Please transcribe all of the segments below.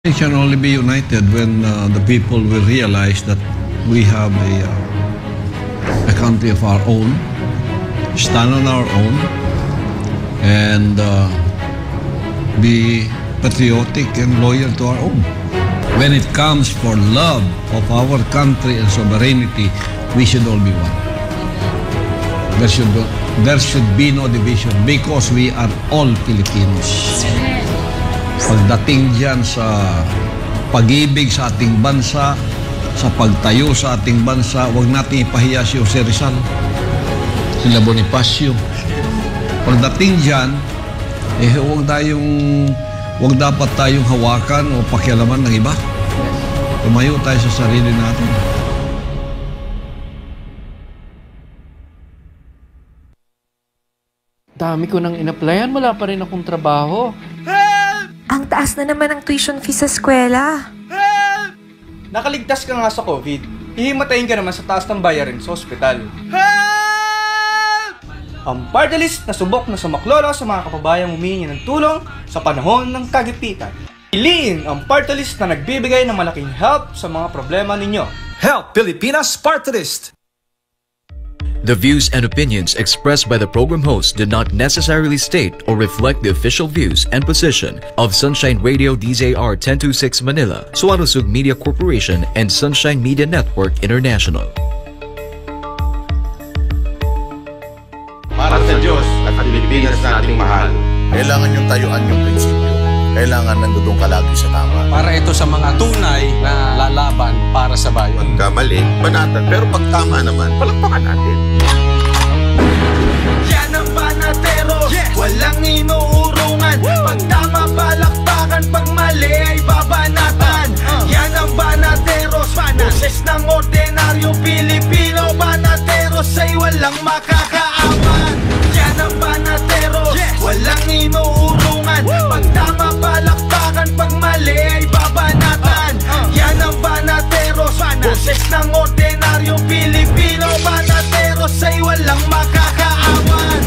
It can only be united when the people will realize that we have a country of our own, stand on our own, and be patriotic and loyal to our own. When it comes for love of our country and sovereignty, we should all be one. There should be no division because we are all Filipinos. Pagdating dyan sa pag-ibig sa ating bansa, sa pagtayo sa ating bansa, huwag natin ipahiya si Jose Rizal, sila Bonifacio. Pagdating dyan, huwag dapat tayong hawakan o pakialaman ng iba. Tumayo tayo sa sarili natin. Dami ko nang in-applyan, wala pa rin akong trabaho. Ang taas na naman ang tuition fee sa eskwela. Help! Nakaligtas ka nga sa COVID. Hihimatayin ka naman sa taas ng bayarin sa ospital. Help! Ang party list na subok na sumaklolo sa mga kababayang humihingi ng tulong sa panahon ng kagipitan. Piliin ang party list na nagbibigay ng malaking help sa mga problema ninyo. Help Pilipinas Party List! The views and opinions expressed by the program host do not necessarily state or reflect the official views and position of Sunshine Radio DZR 1026 Manila, Suanusug Media Corporation, and Sunshine Media Network International. Para sa Diyos at Pilipinas nating mahal, kailangan yung tayuan yung prinsipyo. Kailangan nandudong ka lagi sa tama. Para ito sa mga tunay na lalaban para sa bayan. Pagkamali, banatan. Pero pag tama naman, palakpakan natin. Yan ang Banateros, walang inuurungan. Pag tama, palakpakan. Pag mali ay babanatan. Yan ang Banateros, boses ng ordinaryong Pilipino. Banateros ay walang makakaawan. Yan ang Banateros, walang inuurungan. Pag tama, palakpakan. Pag mali ay babanatan. Yan ang Banateros, boses ng ordinaryong Pilipino. Banateros ay walang makakaawan.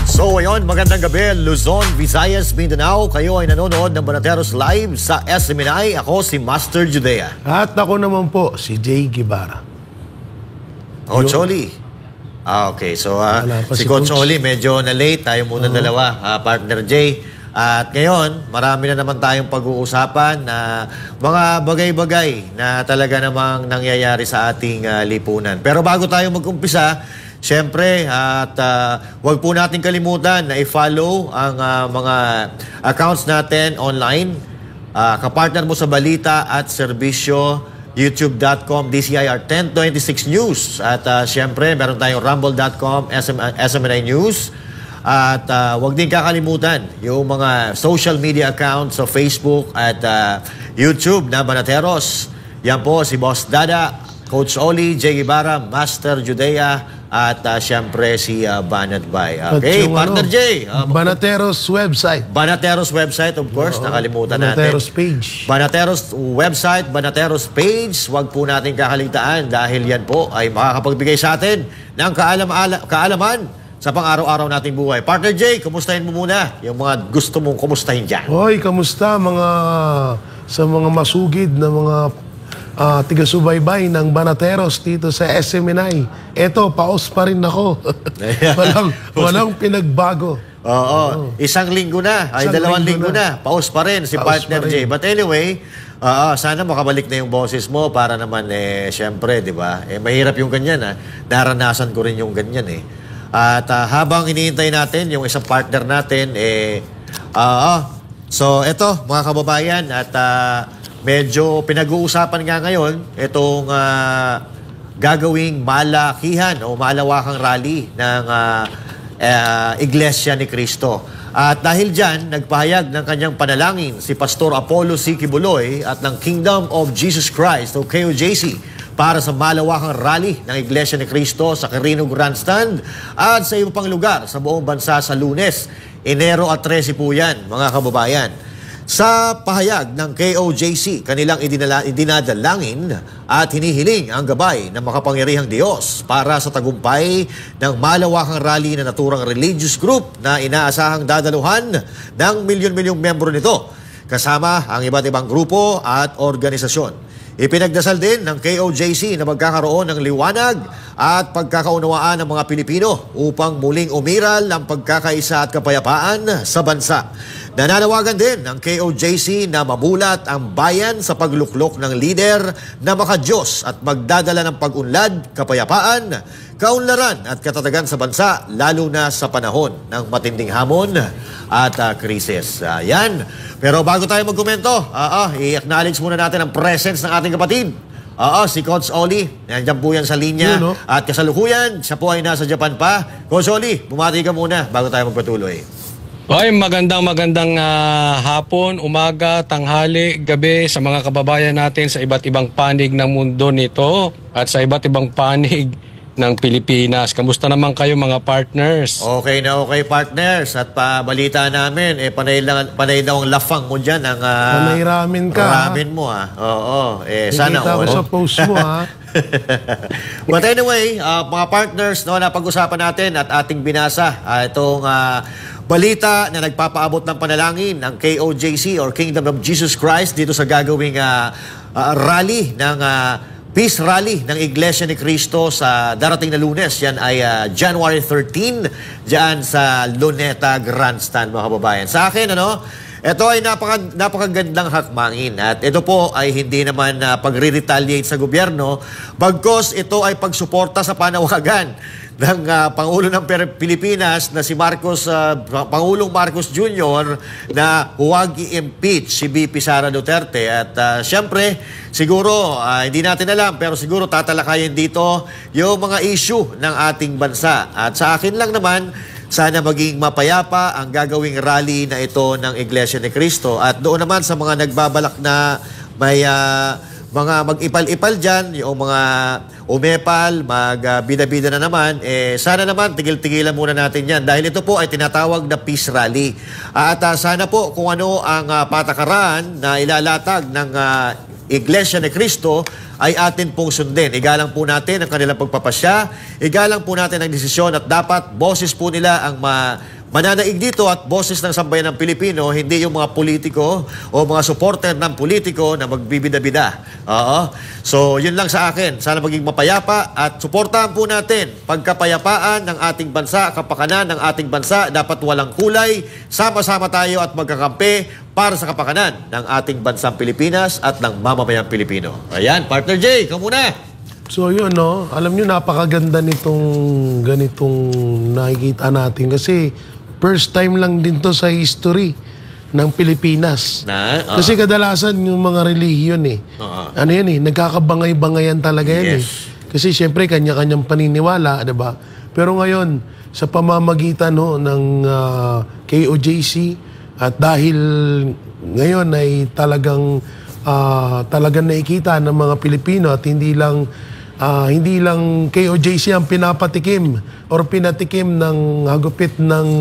So ayun, magandang gabi, Luzon, Visayas, Mindanao. Kayo ay nanonood ng Banateros Live sa SMNI. Ako si Master Judea. At ako naman po, si Jay Guevara. Oh, Choli. Okay, so si Coach Choli medyo na-late. Tayo muna dalawa, partner Jay. At ngayon, marami na naman tayong pag-uusapan na mga bagay-bagay na talaga namang nangyayari sa ating lipunan. Pero bago tayo mag-umpisa, siyempre, at huwag po natin kalimutan na i-follow ang mga accounts natin online. Kapartner mo sa balita at serbisyo, youtube.com, DCIR 1026 News. At siyempre, meron tayong rumble.com, SMNI News. At huwag din kakalimutan yung mga social media accounts sa Facebook at YouTube na Banateros. Yan po si Boss Dada, Coach Oli, Jay Guevara, Master Judea, at siyempre si Banat Bay. Okay, partner Jay. Banateros website. Banateros website, of course, nakalimutan Banateros natin. page. Banateros website, Banateros page. Huwag po natin kakalitaan dahil yan po ay makakapagbigay sa atin ng kaalaman sa pang-araw-araw nating buhay. Partner Jay, kumustahin mo muna yung mga gusto mong kumustahin dyan. Hoy, kamusta sa mga masugid na mga tiga-subaybay ng Banateros dito sa SMNI. Eto, paos pa rin ako. walang pinagbago. Oo. Isang linggo na. Ay, dalawang linggo na. Paos pa rin si partner Jay. But anyway, sana makabalik na yung boses mo para naman, syempre, di ba? Mahirap yung ganyan, naranasan ko rin yung ganyan, At habang iniintay natin yung isang partner natin, so eto, mga kababayan, at medyo pinag-uusapan nga ngayon itong gagawing malakihan o malawakang rally ng Iglesia ni Cristo. At dahil dyan, nagpahayag ng kanyang panalangin si Pastor Apollo C. Kibuloy at ng Kingdom of Jesus Christ o KOJC para sa malawakang rally ng Iglesia ni Cristo sa Quirino Grandstand at sa iba pang lugar sa buong bansa sa Lunes, Enero at 13 po yan, mga kababayan. Sa pahayag ng KOJC, kanilang idinadalangin at hinihiling ang gabay ng makapangyarihang Diyos para sa tagumpay ng malawakang rally na naturang religious group na inaasahang dadaluhan ng milyon-milyong membro nito, kasama ang iba't ibang grupo at organisasyon. Ipinagdasal din ng KOJC na magkakaroon ng liwanag at pagkakaunawaan ng mga Pilipino upang muling umiral ang pagkakaisa at kapayapaan sa bansa. Nananawagan din ng KOJC na mamulat ang bayan sa pagluklok ng lider na makadiyos at magdadala ng pag-unlad, kapayapaan, kaunlaran at katatagan sa bansa, lalo na sa panahon ng matinding hamon at krisis. Yan. Pero bago tayo magkomento, i-acknowledge muna natin ang presence ng ating kapatid. Si Coach Oli. Nandiyan po yan sa linya. Yun, no? At kasalukuyan, siya po ay nasa Japan pa. Coach Oli, bumati ka muna bago tayo magpatuloy. Okay, magandang hapon, umaga, tanghali, gabi sa mga kababayan natin sa iba't ibang panig ng mundo nito at sa iba't ibang panig ng Pilipinas. Kamusta naman kayo mga partners? Okay na okay partners. At pabalita namin, panay daw ang lafang mo dyan. Panay ramen ka. Ramen mo Oo. Sana Nakita ko sa post mo But anyway, mga partners, napag-usapan natin at ating binasa itong balita na nagpapaabot ng panalangin ng KOJC or Kingdom of Jesus Christ dito sa gagawing rally ng Peace Rally ng Iglesia ni Cristo sa darating na Lunes. Yan ay January 13 dyan sa Luneta Grandstand, mga kababayan. Sa akin, ito ay napakagandang hakbangin at ito po ay hindi naman pagre-retaliate sa gobyerno, bagkos ito ay pagsuporta sa panawagan ng Pangulo ng Pilipinas na si Pangulong Marcos Jr. na huwag i-impeach si VP Sara Duterte. At siyempre, siguro, hindi natin alam, pero siguro tatalakayin dito yung mga issue ng ating bansa. At sa akin lang naman, sana maging mapayapa ang gagawing rally na ito ng Iglesia ni Cristo. At doon naman sa mga nagbabalak na may mga mag-ipal-ipal dyan, yung mga umepal, mag-bida-bida na naman, sana naman tigil-tigilan muna natin yan. Dahil ito po ay tinatawag na Peace Rally. At sana po kung ano ang patakaran na ilalatag ng Iglesia ni Cristo ay atin pong sundin. Igalang po natin ang kanilang pagpapasya, igalang po natin ang desisyon at dapat boses po nila ang mananaig dito at boses ng sambayan ng Pilipino, hindi yung mga politiko o mga supporter ng politiko na magbibida-bida. So, yun lang sa akin. Sana maging mapayapa at suportahan po natin pagkapayapaan ng ating bansa, kapakanan ng ating bansa. Dapat walang kulay. Sama-sama tayo at magkakampi para sa kapakanan ng ating bansang Pilipinas at ng mamamayang Pilipino. Ayan, Partner Jay, ikaw muna. So yun, alam nyo, napakaganda ganitong nakikita natin kasi first time lang din to sa history ng Pilipinas. Kasi kadalasan yung mga relihiyon nagkakabangay-bangayan talaga yan Kasi syempre kanya-kanyang paniniwala, diba? Pero ngayon, sa pamamagitan ng KOJC at dahil ngayon ay talagang nakikita ng mga Pilipino at hindi lang KOJC ang pinapatikim or pinatikim ng hagupit ng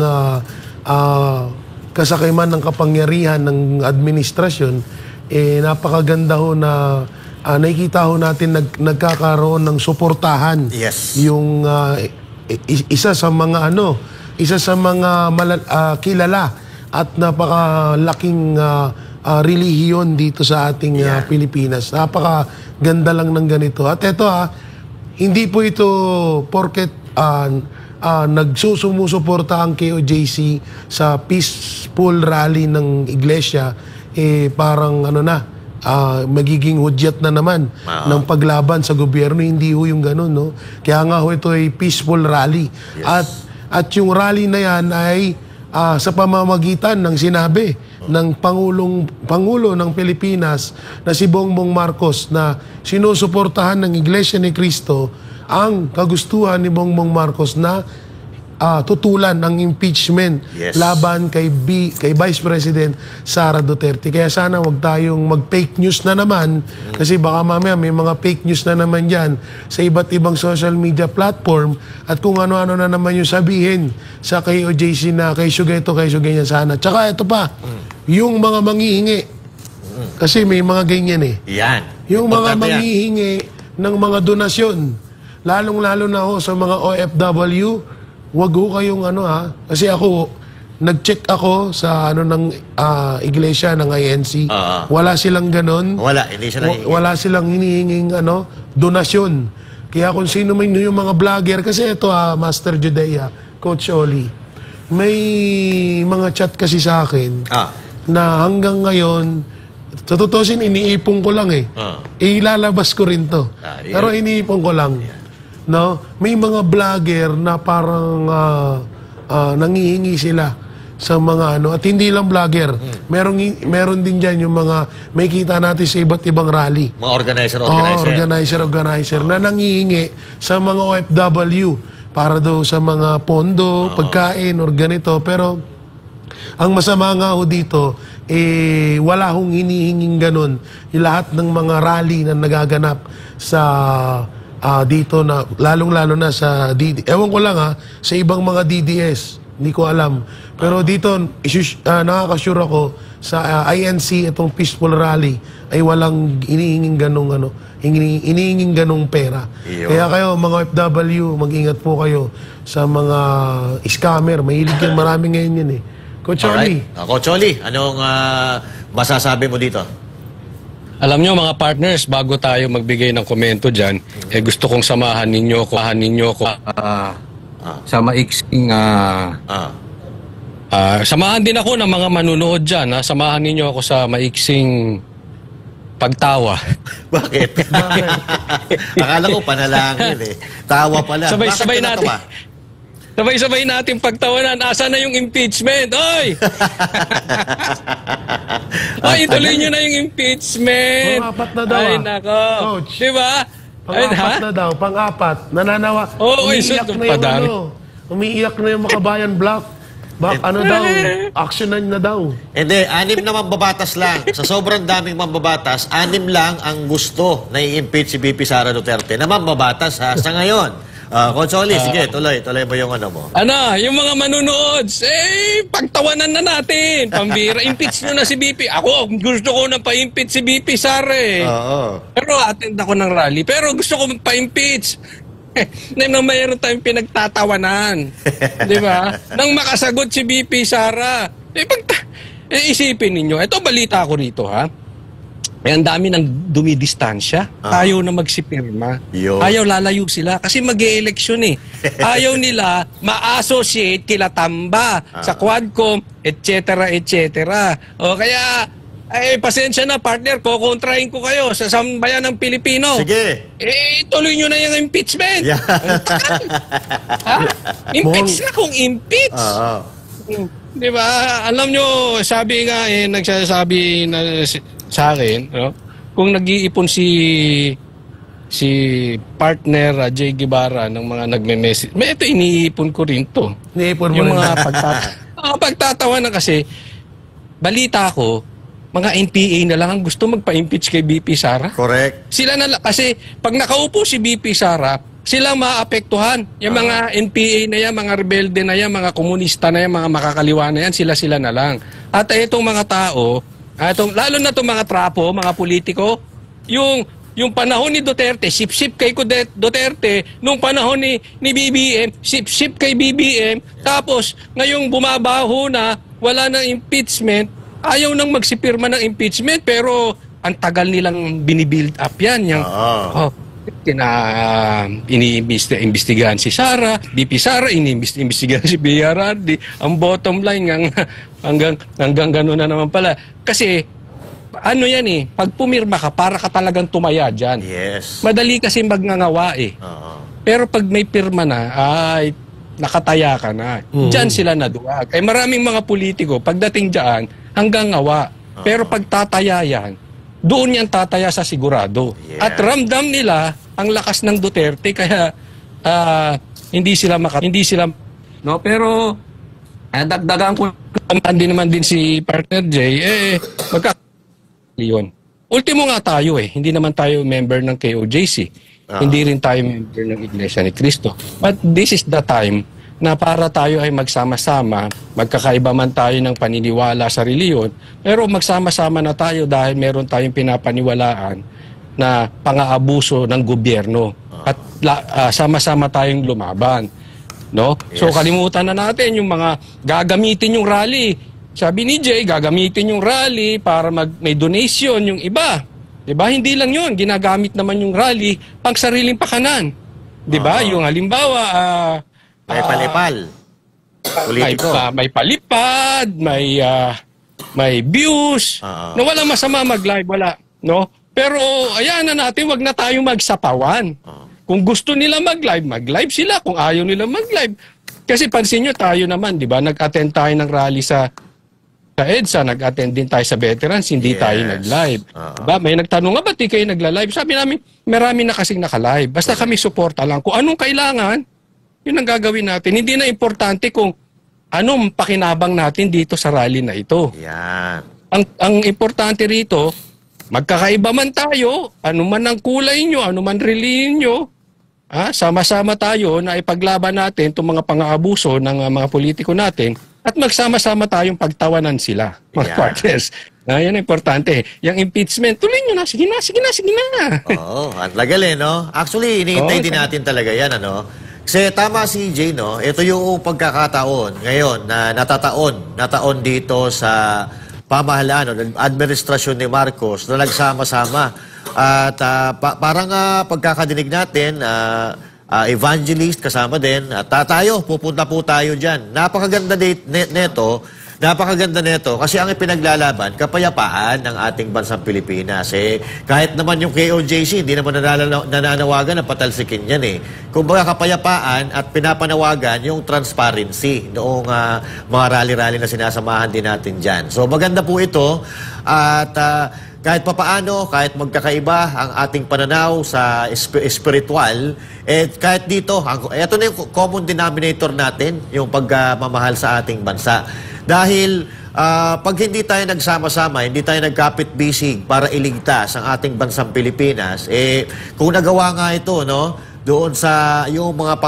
kasakiman ng kapangyarihan ng administrasyon, napakaganda na nakikita natin nagkakaroon ng suportahan. Yung isa sa mga kilala at napakalaking relihiyon dito sa ating Pilipinas. Napakaganda lang ng ganito. At ito hindi po ito porket nagsusumusuporta ang KOJC sa peaceful rally ng iglesia, parang magiging hudyat na naman ng paglaban sa gobyerno. Hindi ho yung ganun, no? Kaya nga ho ito ay peaceful rally. At yung rally na yan ay sa pamamagitan ng sinabi ng Pangulo ng Pilipinas na si Bongbong Marcos na sinusuportahan ng Iglesia ni Cristo ang kagustuhan ni Bongbong Marcos na tutulan ng impeachment laban kay Vice President Sara Duterte. Kaya sana wag tayong mag-fake news na naman kasi baka mamaya may mga fake news na naman dyan sa iba't ibang social media platform at kung ano-ano na naman yung sabihin sa KOJC na kay Sugay ito, kay Sugay niya sana. Tsaka ito pa, yung mga manghihingi. Kasi may mga ganyan eh. Yan. Yung mga Importante yan. manghihingi ng mga donasyon, lalong-lalo na ho sa mga OFW, wag ho kayong kasi ako, nag-check ako sa ng iglesia ng INC. Wala silang ganon. Wala, hindi sila Wala silang hinihinging donasyon. Kaya kung sino man yung mga vlogger, kasi ito Master Judea, Coach Oli, may mga chat kasi sa akin na hanggang ngayon, sa tutusin, iniipon ko lang eh. Ilalabas ko rin to. Pero iniipon ko lang. No? May mga vlogger na parang nangihingi sila sa mga at hindi lang vlogger. Meron din diyan yung mga may kita natin sa iba't ibang rally. Mga organizer na nangihingi sa mga OFW para daw sa mga pondo, pagkain or ganito. Pero ang masama nga ho dito, wala hong hinihinging ganun. Yung lahat ng mga rally na nagaganap sa dito na, lalong-lalo na sa ewan ko lang sa ibang mga DDS. Hindi ko alam. Pero dito, nakakasure ako sa INC, itong peaceful rally, ay walang hinihinging ganung hinihinging ganung pera. Kaya kayo, mga OFW, mag-ingat po kayo sa mga scammer. Mahilig yan, marami ngayon yan eh. Coach Oli. Coach Oli, anong masasabi mo dito? Alam nyo mga partners, bago tayo magbigay ng komento dyan, gusto kong samahan ninyo ko sa maiksing samahan din ako ng mga manunood dyan. Samahan ninyo ako sa maiksing pagtawa. Bakit? Akala ko panalangin eh. Tawa pala. Sabay-sabay natin. Sabay-sabay natin pagtawanan. Asa na yung impeachment? Oy! Oy, ituloy nyo na yung impeachment. Pang-apat na daw. Ay, nako. Coach. Diba? Pang-apat na daw. Pang-apat. Nananawa. Umiiyak na yung Makabayan Block. Actionan na daw. Hindi, 6 na mambabatas lang. Sa sobrang daming mambabatas, 6 lang ang gusto na i-impeach si BP Sara Duterte na mambabatas sa ngayon. Coach Oli, sige, tuloy mo yung mo. Yung mga manunood, pagtawanan na natin. Pambira, impeach nyo na si BP. Ako, gusto ko na pa-impeach si BP Sara Pero attend ako ng rally. Pero gusto ko pa-impeach. Nang mayroon tayong pinagtatawanan. Di ba? Nang makasagot si BP Sara. Isipin ninyo, ito balita ko rito ang dami ng dumidistansya. Ayaw na magsipirma. Ayaw lalayo sila kasi mag-e-eleksyon Ayaw nila ma-associate kila Tamba sa Quadcom, etc. O kaya, pasensya na partner, kukontrahin ko kayo sa sambayan ng Pilipino. Sige. Tuloy nyo na yung impeachment. Impeach na kung impeach. Di ba? Alam nyo, sabi nga, nagsasabi na sa akin, kung nag-iipon si partner Jay Guevara ng mga nagme-message, ito iniipon ko rin to. Iniipon mo yung rin mga pagtatawa na kasi, balita ko, mga NPA na lang ang gusto magpa-impeach kay BP Sara. Correct. Sila na kasi pag nakaupo si BP Sara, sila maapektuhan. Yung mga NPA na yan, mga rebelde na yan, mga komunista na yan, mga makakaliwa na yan, sila na lang. At itong mga tao, lalo na itong mga trapo, mga politiko, yung panahon ni Duterte, sip-sip kay Duterte, nung panahon ni BBM, sip-sip kay BBM, tapos ngayong bumabaho na, wala nang impeachment, ayaw nang magsipirma ng impeachment, pero ang tagal nilang binibuild up yan. Iniimbestigahan si Sara, BP Sara, iniimbestigahan si BRRD. Ang bottom line, hanggang gano'n na naman pala. Kasi, yan pag pumirma ka, para ka talagang tumaya dyan. Yes. Madali kasi magngangawa Pero pag may pirma na, nakataya ka na. Diyan sila naduwag. Maraming mga politiko, pagdating dyan, hanggang ngawa. Pero pag tataya yan, doon yan tataya sa sigurado. Yeah. At ramdam nila ang lakas ng Duterte, kaya hindi sila pero dagdagan ko naman din si partner Jay, yun. Ultimo nga tayo hindi naman tayo member ng KOJC. Hindi rin tayo member ng Iglesia ni Cristo. But this is the time na para tayo ay magsama-sama, magkakaiba man tayo ng paniniwala sa reliyon, pero magsama-sama na tayo dahil meron tayong pinapaniwalaan na pang-aabuso ng gobyerno at sama-sama tayong lumaban. No? So kalimutan na natin yung mga gagamitin yung rally. Sabi ni Jay, gagamitin yung rally para may donation yung iba. 'Di ba? Hindi lang 'yun, ginagamit naman yung rally pang sariling pakanan. 'Di ba? Yung halimbawa may palipal. Politiko. May palipad, may views. Na walang masama mag-live, wala, no? Pero ayan na natin, wag na tayong magsapawan. Kung gusto nila mag-live sila. Kung ayaw nila mag-live. Kasi pansin nyo, tayo naman, di ba? Nag-attend tayo ng rally sa EDSA, nag-attend din tayo sa veterans, hindi tayo nag-live. Diba? May nagtanong nga, ba't di kayo nagla-live? Sabi namin, marami na kasing naka-live. Basta kami suporta lang. Kung anong kailangan, yun ang gagawin natin. Hindi na importante kung anong pakinabang natin dito sa rally na ito. Ang importante rito, magkakaiba man tayo, ano man ang kulay nyo, ano man relihiyon nyo, sama-sama tayo na ipaglaban natin itong mga pang-aabuso ng mga politiko natin at magsama-sama tayong pagtawanan sila, mga partners. Yan ang importante. Yung impeachment, tuloy nyo na. Sige na. Oo, at lagal no? Actually, iniintay din natin talaga yan, ano? Kasi tama si Jay, no? Ito yung pagkakataon ngayon na nataon dito sa pamahalaan, no? Administrasyon ni Marcos na nagsama-sama. At parang pagkakadinig natin, evangelist kasama din. At tayo, pupunta po tayo dyan. Napakaganda neto kasi ang ipinaglalaban, kapayapaan ng ating bansang Pilipinas. Kahit naman yung KOJC, hindi naman nananawagan na patalsikin yan Kumbaga kapayapaan at pinapanawagan yung transparency noong mga rally-rally na sinasamahan din natin dyan. So maganda po ito at kahit papaano, kahit magkakaiba ang ating pananaw sa espiritual, kahit dito, ito na yung common denominator natin, yung pagmamahal sa ating bansa. Dahil pag hindi tayo nagsama-sama, hindi tayo nagkapit-bisig para iligtas ang ating bansang Pilipinas, kung nagawa nga ito, no, doon sa yung mga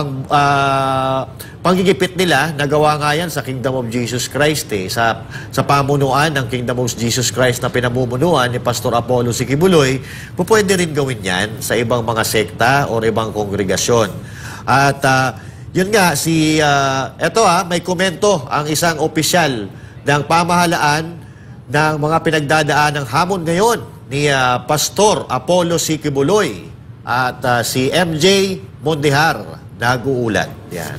panggigipit nila, nagawa nga yan sa Kingdom of Jesus Christ sa pamunuan ng Kingdom of Jesus Christ na pinamumunuan ni Pastor Apollo Sikibuloy, pwede rin gawin yan sa ibang mga sekta o ibang kongregasyon. At yun nga, may komento ang isang opisyal ng pamahalaan ng mga pinagdadaan ng hamon ngayon ni Pastor Apollo Sikibuloy at si MJ Mondihar nag-uulat. Yan.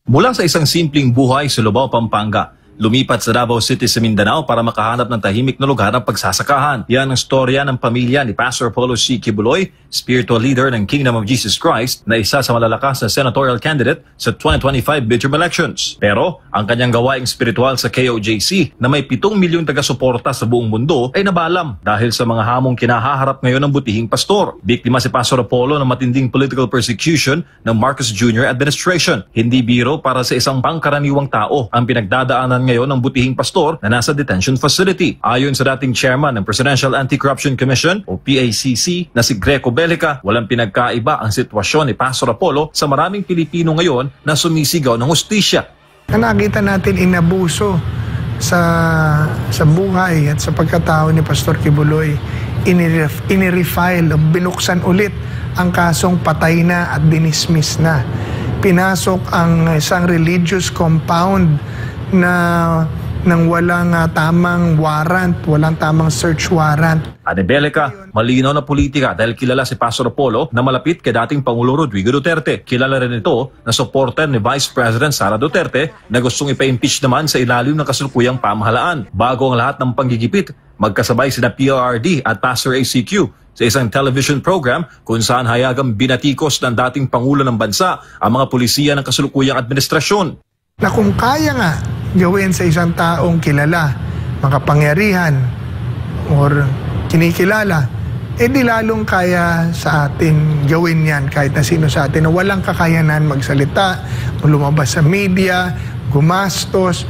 Mula sa isang simpleng buhay sa Lubao, Pampanga, lumipat sa Davao City sa Mindanao para makahanap ng tahimik na lugar ng pagsasakahan. Yan ang storya ng pamilya ni Pastor Apollo Sikibuloy, spiritual leader ng Kingdom of Jesus Christ na isa sa malalakas na senatorial candidate sa 2025 midterm elections. Pero ang kanyang gawaing spiritual sa KOJC na may 7 milyong taga-suporta sa buong mundo ay nabalam dahil sa mga hamong kinahaharap ngayon ng butihing pastor. Biktima si Pastor Apollo ng matinding political persecution ng Marcos Jr. administration. Hindi biro para sa isang pangkaraniwang tao ang pinagdadaanan ngayon ng butihing pastor na nasa detention facility. Ayon sa dating chairman ng Presidential Anti-Corruption Commission o PACC na si Greco Belica, walang pinagkaiba ang sitwasyon ni Pastor Apollo sa maraming Pilipino ngayon na sumisigaw ng hustisya. Nakita natin inabuso sa buhay at sa pagkatao ni Pastor Kibuloy, inirefile, binuksan ulit ang kasong patay na at dinismiss na. Pinasok ang isang religious compound na nang walang tamang warrant, walang tamang search warrant. Ani Belica, malinaw na politika dahil kilala si Pastor Apollo na malapit kay dating Pangulo Rodrigo Duterte. Kilala rin ito na supporter ni Vice President Sara Duterte na gustong ipa-impeach naman sa ilalim ng kasalukuyang pamahalaan. Bago ang lahat ng panggigipit, magkasabay sina PRRD at Pastor ACQ sa isang television program kung saan hayagang binatikos ng dating Pangulo ng bansa ang mga pulisiya ng kasalukuyang administrasyon. Na kung kaya nga gawin sa isang taong kilala, makapangyarihan, or kinikilala, di lalong kaya sa atin gawin yan kahit na sino sa atin na walang kakayanan magsalita, lumabas sa media, gumastos,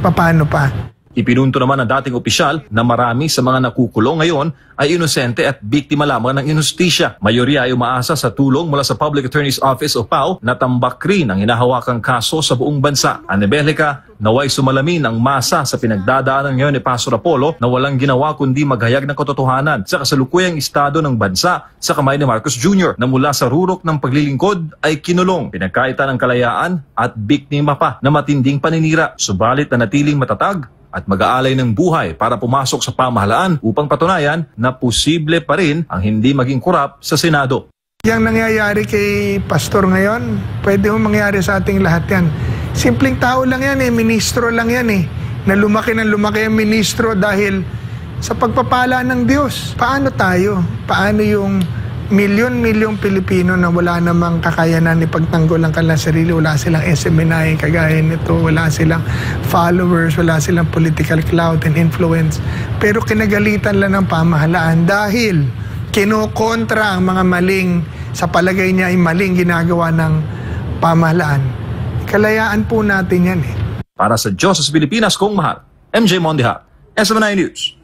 paano pa? Ipinunto naman ng dating opisyal na marami sa mga nakukulong ngayon ay inosente at biktima lamang ng inustisya. Mayorya ay umaasa sa tulong mula sa Public Attorney's Office o PAO na tambak rin ang hinahawakang kaso sa buong bansa. Anebelica, naway sumalamin ang masa sa pinagdadaanan ngayon ni Pastor Apollo na walang ginawa kundi maghayag ng katotohanan sa kasalukuyang estado ng bansa sa kamay ni Marcos Jr. na mula sa rurok ng paglilingkod ay kinulong, pinagkaitan ng kalayaan at biktima pa na matinding paninira. Subalit na natiling matatag at mag-aalay ng buhay para pumasok sa pamahalaan upang patunayan na posible pa rin ang hindi maging korap sa Senado. Yang nangyayari kay Pastor ngayon, pwede mo mangyari sa ating lahat yan. Simpleng tao lang yan ministro lang yan na lumaki ng lumaki ang ministro dahil sa pagpapala ng Diyos. Paano tayo? Paano yung milyon-milyong Pilipino na wala namang kakayanan ni pagtanggol ang kanilang sarili, wala silang SMNI kagaya nito, wala silang followers, wala silang political clout and influence, pero kinagalitan lang ng pamahalaan dahil kinokontra ang mga maling, sa palagay niya ay maling ginagawa ng pamahalaan. Kalayaan po natin yan Para sa Diyos sa Pilipinas kong mahal, MJ Mondiha, SMNI News.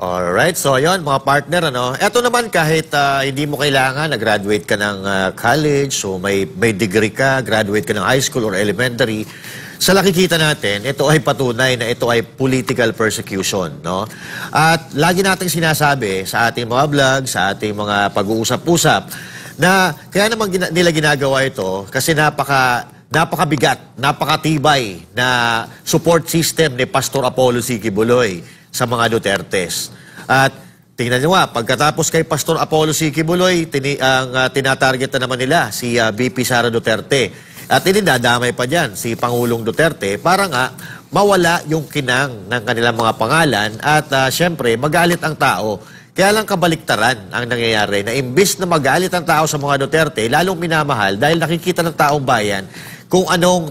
Alright, so ayun mga partner, eto naman kahit hindi mo kailangan, nag-graduate ka ng college, so may degree ka, graduate ka ng high school or elementary, sa nakikita natin, ito ay patunay na ito ay political persecution, no? At lagi nating sinasabi sa ating mga vlog, sa ating mga pag-uusap-usap, na kaya naman nila ginagawa ito kasi napakabigat, napakatibay na support system ni Pastor Apollo C. Quiboloy sa mga Dutertes. At tingnan nyo pagkatapos kay Pastor Apollo C. Quiboloy, tinatarget na naman nila si VP Sara Duterte. At dinadamay pa dyan si Pangulong Duterte para nga mawala yung kinang ng kanilang mga pangalan at syempre magalit ang tao. Kaya lang kabaliktaran ang nangyayari na imbis na magalit ang tao sa mga Duterte, lalong minamahal dahil nakikita ng taong bayan kung anong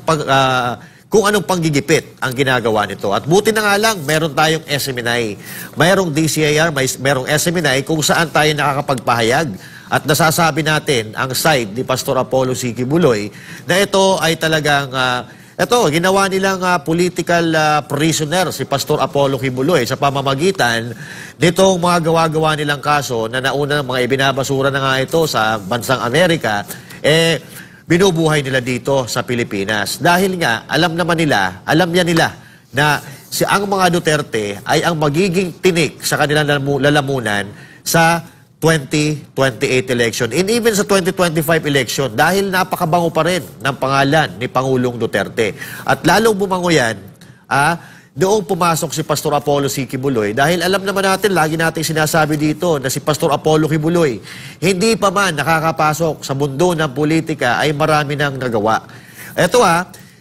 panggigipit ang ginagawa nito. At buti na nga lang, meron tayong SMNI, mayroong DCIR, merong SMNI kung saan tayo nakakapagpahayag. At nasasabi natin ang side ni Pastor Apollo C. Quiboloy na ito ay talagang, ginawa nilang political prisoner si Pastor Apollo Quiboloy sa pamamagitan nitong mga gawa-gawa nilang kaso na nauna mga ibinabasura na nga ito sa bansang Amerika, binubuhay nila dito sa Pilipinas. Dahil nga, alam niya nila na ang mga Duterte ay ang magiging tinik sa kanilang lalamunan sa 2028 election and even sa 2025 election dahil napakabango pa rin ng pangalan ni Pangulong Duterte. At lalong bumango yan, noong pumasok si Pastor Apollo C. Quiboloy, dahil alam naman natin, lagi natin sinasabi dito na si Pastor Apollo Quiboloy, hindi pa man nakakapasok sa mundo ng politika ay marami nang nagawa. Ito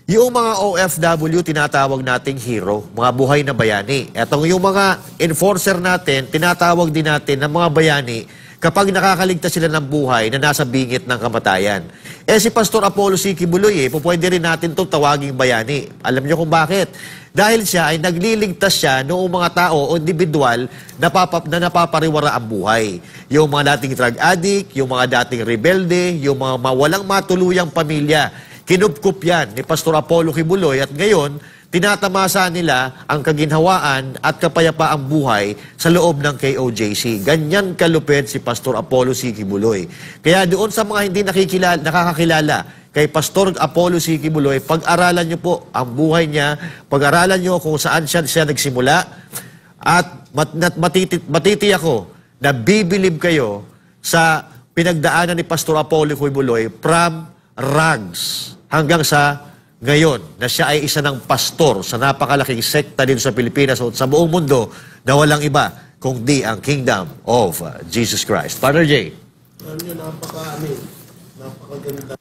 yung mga OFW tinatawag nating hero, mga buhay na bayani. Etong yung mga enforcer natin, tinatawag din natin ng mga bayani kapag nakakaligtas sila ng buhay na nasa bingit ng kamatayan. Si Pastor Apollo C. Quiboloy, pwede rin natin itong tawaging bayani. Alam niyo kung bakit? Dahil siya ay nagliligtas siya noong mga tao o individual na napapariwara ang buhay. Yung mga dating drug addict, yung mga dating rebelde, yung mga walang matuluyang pamilya. Kinupkup yan ni Pastor Apollo Quiboloy at ngayon, tinatamasa nila ang kaginhawaan at kapayapaang buhay sa loob ng KOJC. Ganyan kalupit si Pastor Apollo C. Quiboloy. Kaya doon sa mga hindi nakakakilala kay Pastor Apollo C. Quiboloy, pag-aralan niyo po ang buhay niya, pag-aralan niyo kung saan siya nagsimula at matitiyak ko na bibilib kayo sa pinagdaanan ni Pastor Apollo Quiboloy from rags hanggang sa ngayon na siya ay isa ng pastor sa napakalaking sekta dito sa Pilipinas o sa buong mundo na walang iba kundi ang Kingdom of Jesus Christ. Father J. Napakaganda.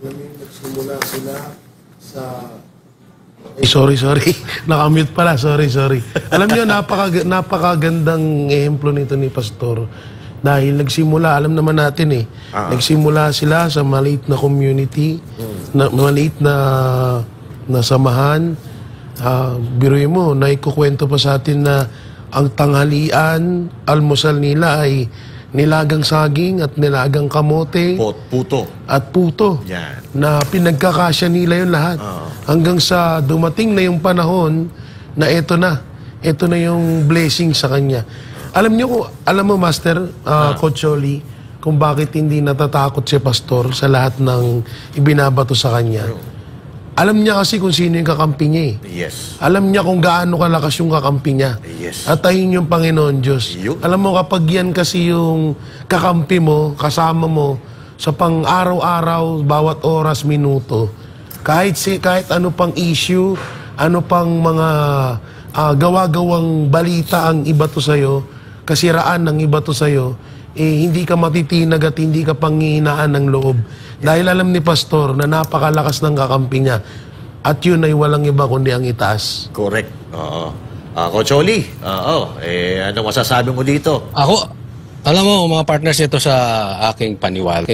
Nagsimula sila sa... Sorry. Nakamute pala. Sorry. Alam niyo, napakagandang ehemplo nito ni Pastor. Dahil nagsimula, alam naman natin nagsimula sila sa maliit na community, maliit na samahan. Biruin mo, naikukwento pa sa atin na ang tanghalian, almusal nila ay nilagang saging at nilagang kamote. Puto. At puto. Yan. Na pinagkakasya nila yun lahat. Hanggang sa dumating na yung panahon na ito na. Ito na yung blessing sa kanya. Alam mo, Master, Coach Oli, kung bakit hindi natatakot si Pastor sa lahat ng ibinabato sa kanya. Alam niya kasi kung sino yung kakampi niya eh. Yes. Alam niya kung gaano kalakas yung kakampi niya. Yes. At ayun yung Panginoon Diyos. Alam mo, kapag yan kasi yung kakampi mo, kasama mo, sa pang-araw-araw, bawat oras, minuto, kahit ano pang issue, ano pang mga gawa-gawang balita ang iba to sa'yo, kasiraan ng iba to sa'yo, hindi ka matitinag at hindi ka panghihinaan ng loob. Dahil alam ni Pastor na napakalakas ng kakampi niya. At yun ay walang iba kundi ang itaas. Correct. Oo. Coach Oli, ano masasabi mo dito? Ako, alam mo, mga partners, ito sa aking paniwala.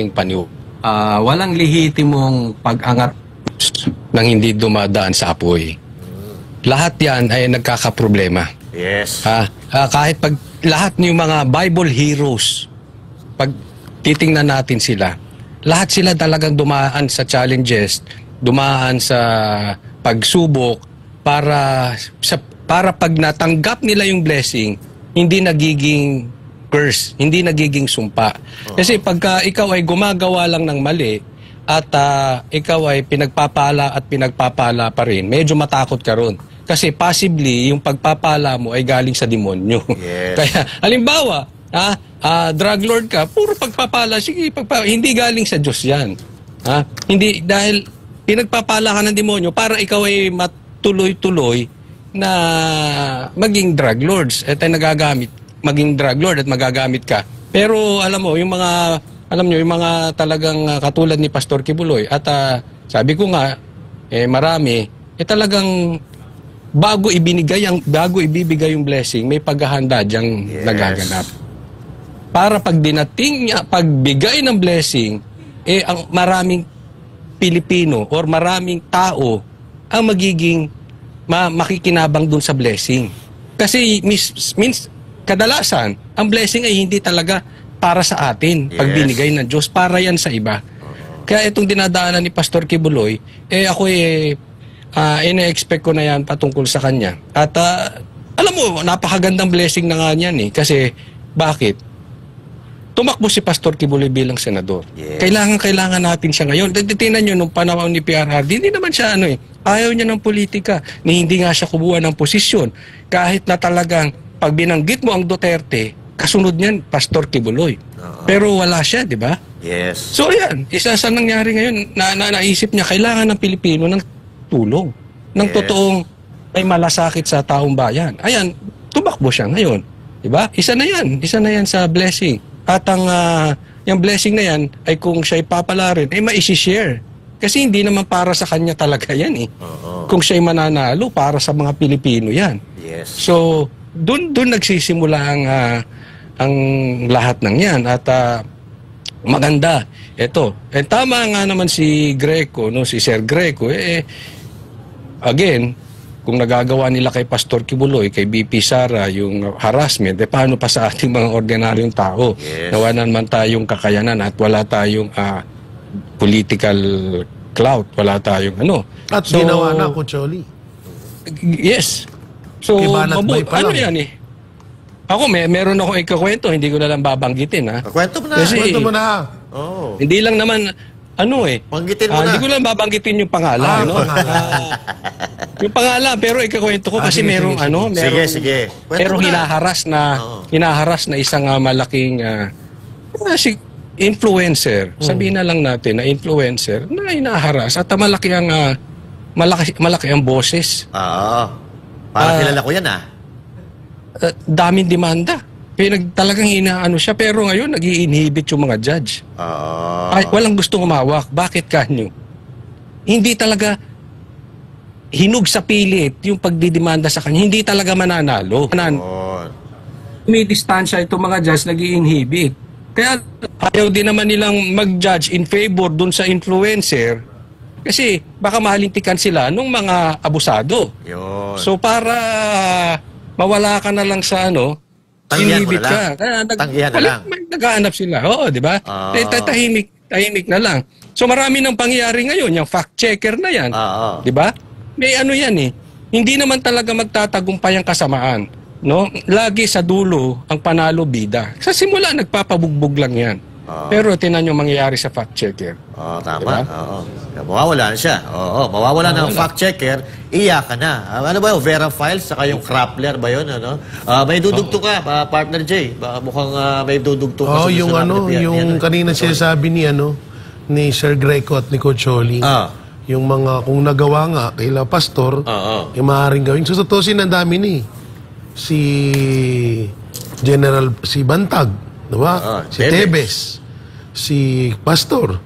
Walang lehitimong pag-angat nang hindi dumadaan sa apoy. Lahat yan ay nagkakaproblema. Yes. Kahit pag lahat ng mga Bible heroes, pag titingnan natin sila, lahat sila talagang dumaan sa challenges, dumaan sa pagsubok para pag natanggap nila yung blessing, hindi nagiging curse, hindi nagiging sumpa. Kasi pagka ikaw ay gumagawa lang ng mali at ikaw ay pinagpapala at pinagpapala pa rin, medyo matakot ka ron. Kasi possibly yung pagpapala mo ay galing sa demonyo. Yes. Kaya halimbawa, drug lord ka, puro pagpapala, sige, hindi galing sa Diyos yan. Hindi, dahil pinagpapala ka ng demonyo para ikaw ay matuloy-tuloy na maging drug lords. At ay maging drug lord at magagamit ka. Pero alam mo, yung mga talagang katulad ni Pastor Kibuloy, at sabi ko nga, marami, talagang bago ibibigay yung blessing, may paghahanda diyang nagaganap. Para pag dinating niya, pagbigay ng blessing, ang maraming Pilipino or maraming tao ang magiging makikinabang dun sa blessing. Kasi kadalasan, ang blessing ay hindi talaga para sa atin. Pag binigay ng Diyos, para yan sa iba. Kaya itong dinadaanan ni Pastor Kibuloy, ako ina-expect ko na yan patungkol sa kanya. At alam mo, napakagandang blessing na nga niyan eh. Kasi, bakit? Tumakbo si Pastor Kibuloy bilang senador. Yes. Kailangan natin siya ngayon. Tingnan nyo, nung panahon ni PRRD, hindi naman siya ayaw niya ng politika. Hindi nga siya kumuha ng posisyon. Kahit na talagang, pag binanggit mo ang Duterte, kasunod niyan, Pastor Kibuloy. Pero wala siya, di ba? Yes. So yan, isa sa nangyari ngayon, naisip niya, kailangan ng Pilipino ng tulong. Ng totoong may malasakit sa taong bayan. Ayan, tumakbo siya ngayon. Di ba? Isa na yan sa blessing. At yung blessing na yan, ay kung siya'y papala rin, maisishare. Kasi hindi naman para sa kanya talaga yan eh. Kung siya'y mananalo, para sa mga Pilipino yan. Yes. So, dun nagsisimula ang lahat ng yan. At maganda. Ito. Tama nga naman si Greco, si Sir Greco. Again, kung nagagawa nila kay Pastor Kibuloy, kay BP Sara, yung harassment, paano pa sa ating mga ordinaryong tao? Yes. Nawa naman tayong kakayanan at wala tayong political clout, wala tayong At ginawa na, Coach Oli. Yes. So, yan eh. Ako, meron ako ikakwento, hindi ko na lang babanggitin. Kwento mo na. Kwento mo na. Hindi lang naman, Banggitin mo na. Hindi ko lang babanggitin yung pangalan. Yung pangalan, pero ikakwento ko kasi merong Sige. Pero hinaharas na isang malaking influencer. Sabihin na lang natin na influencer na hinaharas at malaki ang boses. Parang kilala ko yan daming demanda. Talagang siya, pero ngayon nag-i-inhibit yung mga judge. Walang gustong umawak. Bakit kanyo? Hindi talaga hinug sa pilit yung pagdidemanda sa kanya. Hindi talaga mananalo. May distansya itong mga judge, nag-i-inhibit. Kaya ayaw din naman nilang mag-judge in favor dun sa influencer kasi baka mahalintikan sila nung mga abusado. Yun. So para mawala ka na lang sa Tanggihan mo na inibit lang. ka. Kaya Tanggihan na lang. naghahanap sila. Oo, di ba? Tahimik na lang. So marami nang pangyayari ngayon, yung fact checker na yan. Di ba? May ano yan eh. Hindi naman talaga magtatagumpay ang kasamaan. No? Lagi sa dulo ang panalo bida. Sa simula nagpapabugbog lang yan. Pero tinan yung mangyayari sa fact checker. Tama. Diba? Mawawala na siya. Mawawala na ang fact checker, iyak ka na. Ano ba yung Vera Files, saka yung Crappler ba yun? Ano? May dudugtong ka, partner Jay. Mukhang may dudugtong ka. Yung yung kanina sinasabi ni Sir Greco at ni Coach Oli. Yung mga, kung nagawa nga, kaila pastor, yung maaaring gawin. Susutusin ang dami ni si Bantag, diba? Si Tebes, si Pastor,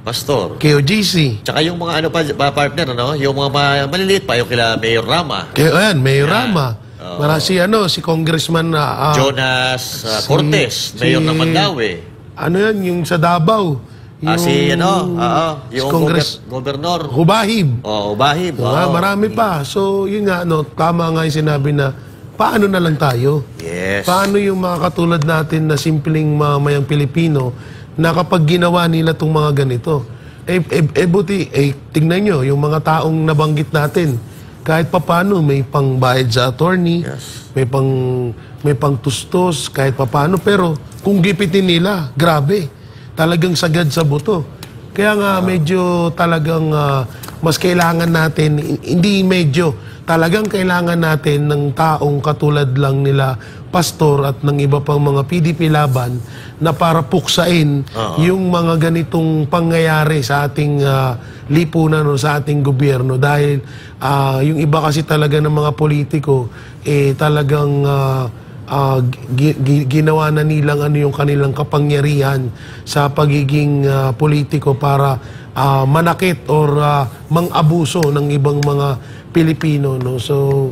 KOGC. Tsaka yung mga partner, yung mga maliliit pa, yung kila Mayor Rama. Mayor Rama. Si Congressman Jonas Cortez, Mayor ng Mandaue. Yung sa Davao. Yung Gobernador Hubahib. Hubahib. Marami pa. So, yun nga, tama nga yung sinabi na, paano na lang tayo? Yes. Paano yung mga katulad natin na simpleng mamayang Pilipino na kapag ginawa nila itong mga ganito? Buti, tingnan nyo, yung mga taong nabanggit natin, kahit papano may pangbayad sa attorney, may pangtustos, kahit papano, pero kung gipitin nila, grabe. Talagang sagad sa buto. Kaya nga medyo talagang mas kailangan natin, talagang kailangan natin ng taong katulad lang nila pastor at ng iba pang mga PDP laban na para puksain yung mga ganitong pangyayari sa ating lipunan o sa ating gobyerno. Dahil yung iba kasi talaga ng mga politiko, talagang ginawa na nilang yung kanilang kapangyarihan sa pagiging politiko para manakit or mang-abuso ng ibang mga Pilipino. So,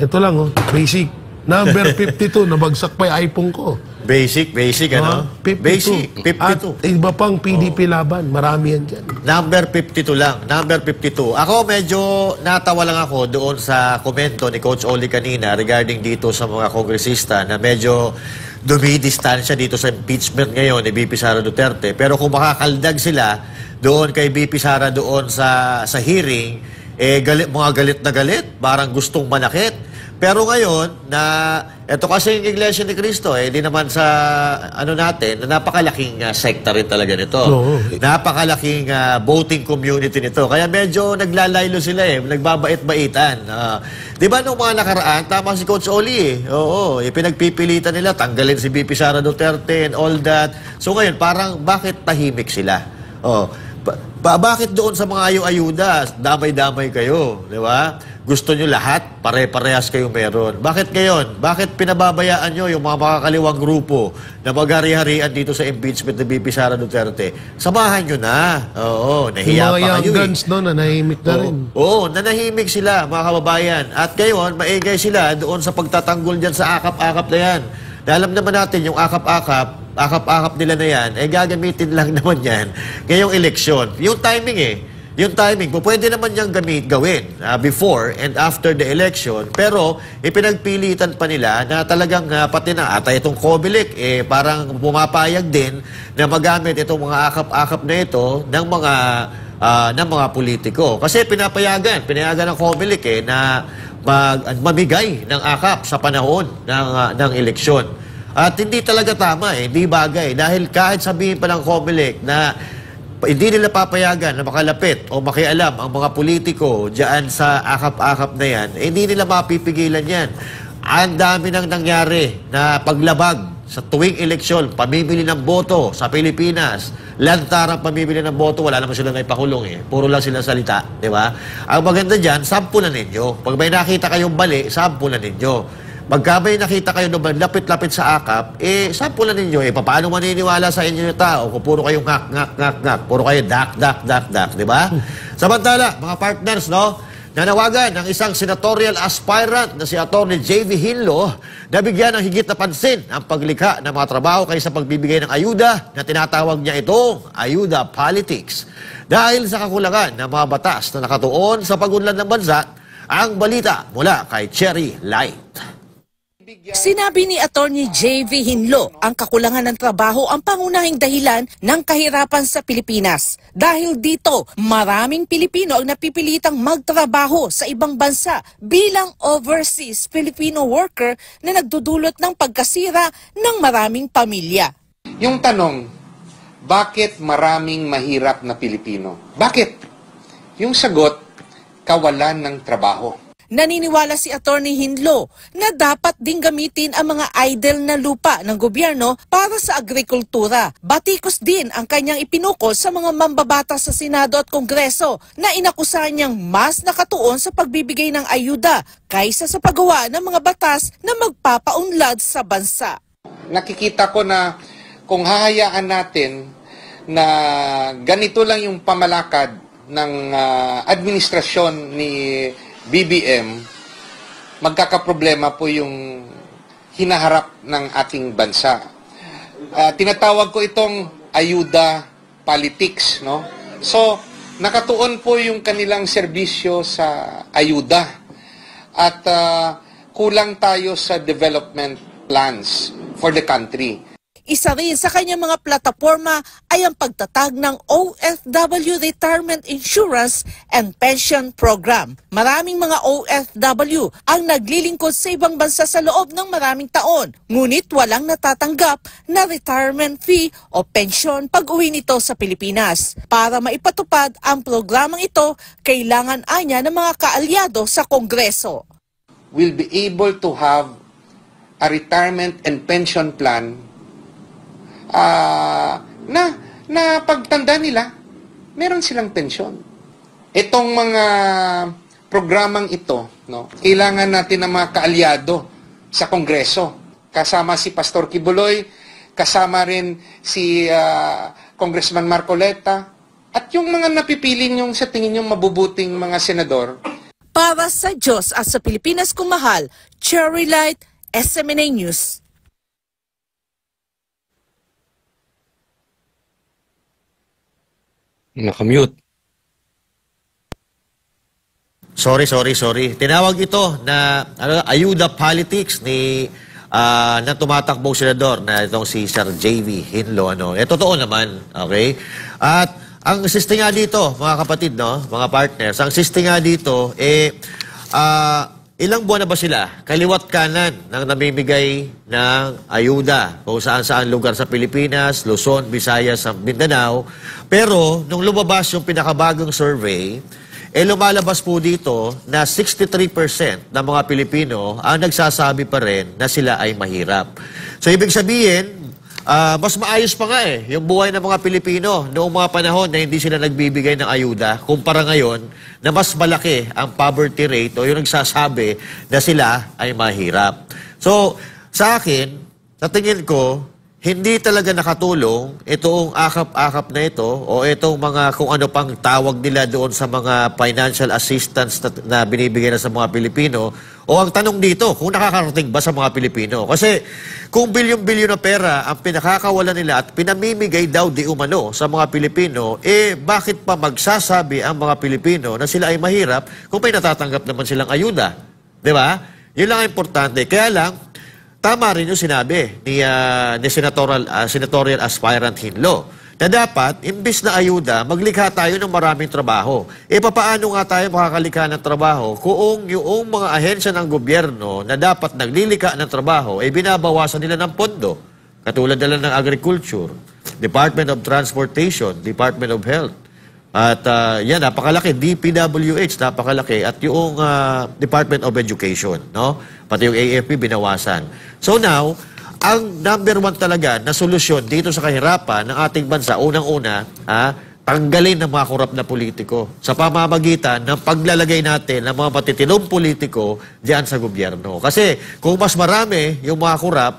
ito lang, basic. Number 52, nabagsak pa yung iPhone ko. Basic, 52. Basic, 52. At iba pang PDP laban, marami yan dyan. Number 52 lang, number 52. Ako medyo natawa lang ako doon sa komento ni Coach Oli kanina regarding dito sa mga kongresista na medyo dumidistansya dito sa impeachment ngayon ni VP Sara Duterte. Pero kung makakaldag sila doon kay VP Sara doon sa hearing, mga galit na galit, parang gustong manakit. Pero ngayon, ito kasi yung Iglesia ni Cristo, di naman sa natin, na napakalaking sekta rin talaga nito. Napakalaking voting community nito. Kaya medyo naglalaylo sila nagbabait-baitan. Di ba nung mga nakaraan, tama si Coach Oli pinagpipilitan nila, tanggalin si VP Sara Duterte and all that. So ngayon, parang bakit tahimik sila? Bakit doon sa mga ayu-ayuda, damay-damay kayo, di ba? Gusto nyo lahat, pare-parehas kayo meron. Bakit ngayon? Bakit pinababayaan nyo yung mga makakaliwang grupo na maghari-harian dito sa impeachment ni VP Sara Duterte? Samahan nyo na. Nahiya pa kayo. Yung mga young guns nanahimik na rin. Nanahimik sila, mga kababayan. At ngayon, maigay sila doon sa pagtatanggol dyan sa akap-akap na yan. Alam naman natin yung akap-akap nila na yan, gagamitin lang naman yan ngayong eleksyon. Yung timing pwede naman niyang gawin before and after the election, pero ipinagpilitan pa nila na talagang pati na ata itong COMELEC, parang pumapayag din na magamit itong mga akap-akap na ito ng mga politiko. Kasi pinayagan ng COMELEC na mamigay ng akap sa panahon ng eleksyon. At hindi talaga tama, hindi bagay. Dahil kahit sabihin pa ng COMELEC na hindi nila papayagan na makalapit o makialam ang mga politiko diyan sa akap-akap na yan, hindi nila mapipigilan yan. Ang dami nang nangyari na paglabag sa tuwing eleksyon, pamimili ng boto sa Pilipinas. Lantarang pamimili ng boto, wala naman sila naipakulong Puro lang sila salita, di ba? Ang maganda dyan, sampulan ninyo. Pag may nakita kayong mali, sampulan ninyo. Pagka may nakita kayo naman lapit-lapit sa akap, sampulan ninyo. Paano maniniwala sa inyo yung tao kung puro kayong ngak, puro kayo dak, di ba? Samantala, mga partners, nanawagan ng isang senatorial aspirant na si Atty. J.V. Hinlo na bigyan ng higit na pansin ang paglikha ng mga trabaho kaysa pagbibigay ng ayuda na tinatawag niya itong ayuda politics. Dahil sa kakulangan ng mga batas na nakatuon sa pagunlad ng bansa, ang balita mula kay Cherry Light. Sinabi ni Attorney J.V. Hinlo, ang kakulangan ng trabaho ang pangunahing dahilan ng kahirapan sa Pilipinas. Dahil dito, maraming Pilipino ang napipilitang magtrabaho sa ibang bansa bilang overseas Filipino worker na nagdudulot ng pagkasira ng maraming pamilya. Yung tanong, bakit maraming mahirap na Pilipino? Bakit? Yung sagot, kawalan ng trabaho. Naniniwala si Attorney Hinlo na dapat ding gamitin ang mga idle na lupa ng gobyerno para sa agrikultura. Batikos din ang kanyang ipinukol sa mga mambabata sa Senado at Kongreso na inakusahan niyang mas nakatuon sa pagbibigay ng ayuda kaysa sa paggawa ng mga batas na magpapaunlad sa bansa. Nakikita ko na kung hahayaan natin na ganito lang yung pamalakad ng administrasyon ni BBM, magkakaproblema po yung hinaharap ng ating bansa. Tinatawag ko itong ayuda politics, no? So, nakatuon po yung kanilang serbisyo sa ayuda at kulang tayo sa development plans for the country. Isa rin sa kanyang mga plataforma ay ang pagtatag ng OFW Retirement Insurance and Pension Program. Maraming mga OFW ang naglilingkod sa ibang bansa sa loob ng maraming taon, ngunit walang natatanggap na retirement fee o pensyon pag-uwi nito sa Pilipinas. Para maipatupad ang programang ito, kailangan anya ng mga kaalyado sa Kongreso. We'll be able to have a retirement and pension plan na pagtanda nila, meron silang pensyon. Itong mga programang ito, no, kailangan natin ng mga kaalyado sa Kongreso. Kasama si Pastor Kibuloy, kasama rin si Congressman Marcoleta, at yung mga napipiling yung sa tingin yung mabubuting mga senador. Para sa Diyos at sa Pilipinas kung mahal, Cherry Light, SMNA News. Nakamute. Sorry. Tinawag ito na ayuda politics ni na tumatakbong senador na itong si Sir J.V. Hinlo. Totoo naman, okay? At ang siste nga dito, mga kapatid, no, mga partners, ang siste nga dito, ilang buwan na ba sila? Kaliwat kanan ng namimigay ng ayuda kung saan-saan lugar sa Pilipinas, Luzon, Visayas, Mindanao. Pero, nung lumabas yung pinakabagong survey, lumalabas po dito na 63% ng mga Pilipino ang nagsasabi pa rin na sila ay mahirap. So, ibig sabihin, mas maayos pa nga yung buhay ng mga Pilipino noong mga panahon na hindi sila nagbibigay ng ayuda kumpara ngayon na mas malaki ang poverty rate o yung nagsasabi na sila ay mahirap. So, sa akin, sa tingin ko, hindi talaga nakatulong itong akap-akap na ito o itong mga kung ano pang tawag nila doon sa mga financial assistance na binibigay na sa mga Pilipino. O ang tanong dito, kung nakakarating ba sa mga Pilipino? Kasi kung bilyon-bilyon na pera ang pinakakawalan nila at pinamimigay daw di umano sa mga Pilipino, bakit pa magsasabi ang mga Pilipino na sila ay mahirap kung may natatanggap naman silang ayuda? Di ba? Yun lang ang importante. Kaya lang, tama rin yung sinabi ni senatorial aspirant Hinlo na dapat, imbis na ayuda, maglikha tayo ng maraming trabaho. Papaano nga tayo makakalikha ng trabaho kung yung mga ahensya ng gobyerno na dapat naglilikha ng trabaho, binabawasan nila ng pondo. Katulad nila ng Agriculture, Department of Transportation, Department of Health. At yan, napakalaki. DPWH, napakalaki. At yung Department of Education, no? Pati yung AFP, binawasan. So now, ang number one talaga na solusyon dito sa kahirapan ng ating bansa, unang-una, tanggalin ng mga korap na politiko sa pamamagitan ng paglalagay natin ng mga matitinong politiko diyan sa gobyerno. Kasi kung mas marami yung mga korap,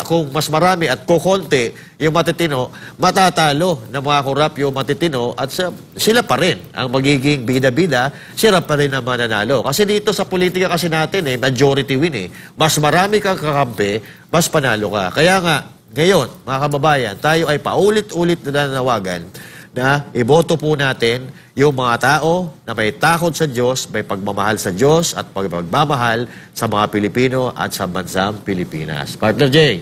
kung mas marami at kukonti yung matitino, matatalo ng mga korap yung matitino at sila pa rin ang magiging bida-bida, sila pa rin ang mananalo. Kasi dito sa politika kasi natin, majority win . Mas marami kang kakampi, mas panalo ka. Kaya nga, ngayon, mga kababayan, tayo ay paulit-ulit na nanawagan na iboto po natin yung mga tao na may takot sa Diyos, may pagmamahal sa Diyos at pagmamahal sa mga Pilipino at sa bansang Pilipinas. Partner Jay.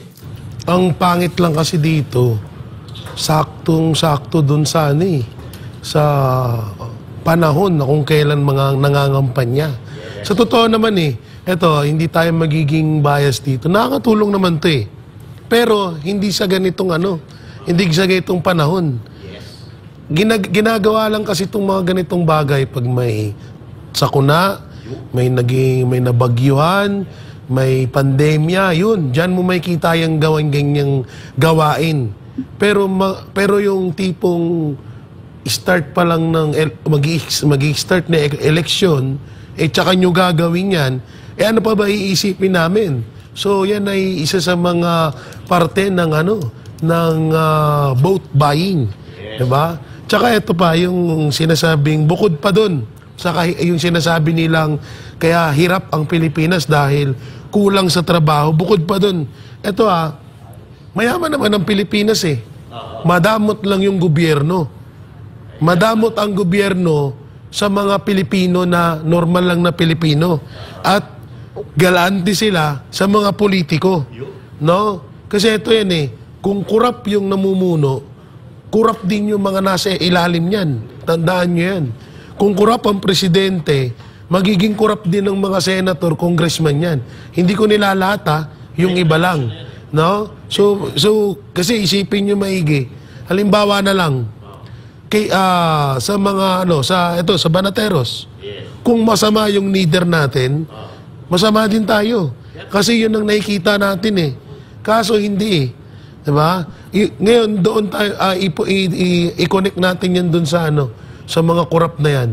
Ang pangit lang kasi dito, saktong-sakto dun sa sa panahon na kung kailan mga nangangampanya. Sa totoo naman eto, hindi tayo magiging bias dito. Nakakatulong naman to Pero hindi sa ganitong hindi sa ganitong panahon. Ginagawa lang kasi itong mga ganitong bagay pag may sakuna, may nabagyuhan, may pandemya, yun. Diyan mo may kita yung ganyang gawain. Pero yung tipong start pa lang ng mag-i-start na eleksyon, tsaka nyo gagawin yan, ano pa ba iisipin namin? So yan ay isa sa mga parte ng vote buying. Diba? Tsaka ito pa, yung sinasabing, bukod pa dun, saka yung sinasabi nilang, kaya hirap ang Pilipinas dahil kulang sa trabaho, bukod pa dun. Ito mayaman naman ang Pilipinas Madamot lang yung gobyerno. Madamot ang gobyerno sa mga Pilipino na normal lang na Pilipino. At galante sila sa mga politiko. No? Kasi ito yan kung kurap yung namumuno, kurap din yung mga nasa ilalim niyan. Tandaan nyo yan. Kung kurap ang presidente, magiging kurap din ng mga senator, congressman yan. Hindi ko nilalata, yung iba lang. No? So kasi isipin nyo maigi. Halimbawa na lang, sa mga sa Banateros, kung masama yung leader natin, masama din tayo. Kasi yun ang nakikita natin Kaso hindi Diba? Ngayon, doon tayo, i-connect natin yan doon sa sa mga korap na yan.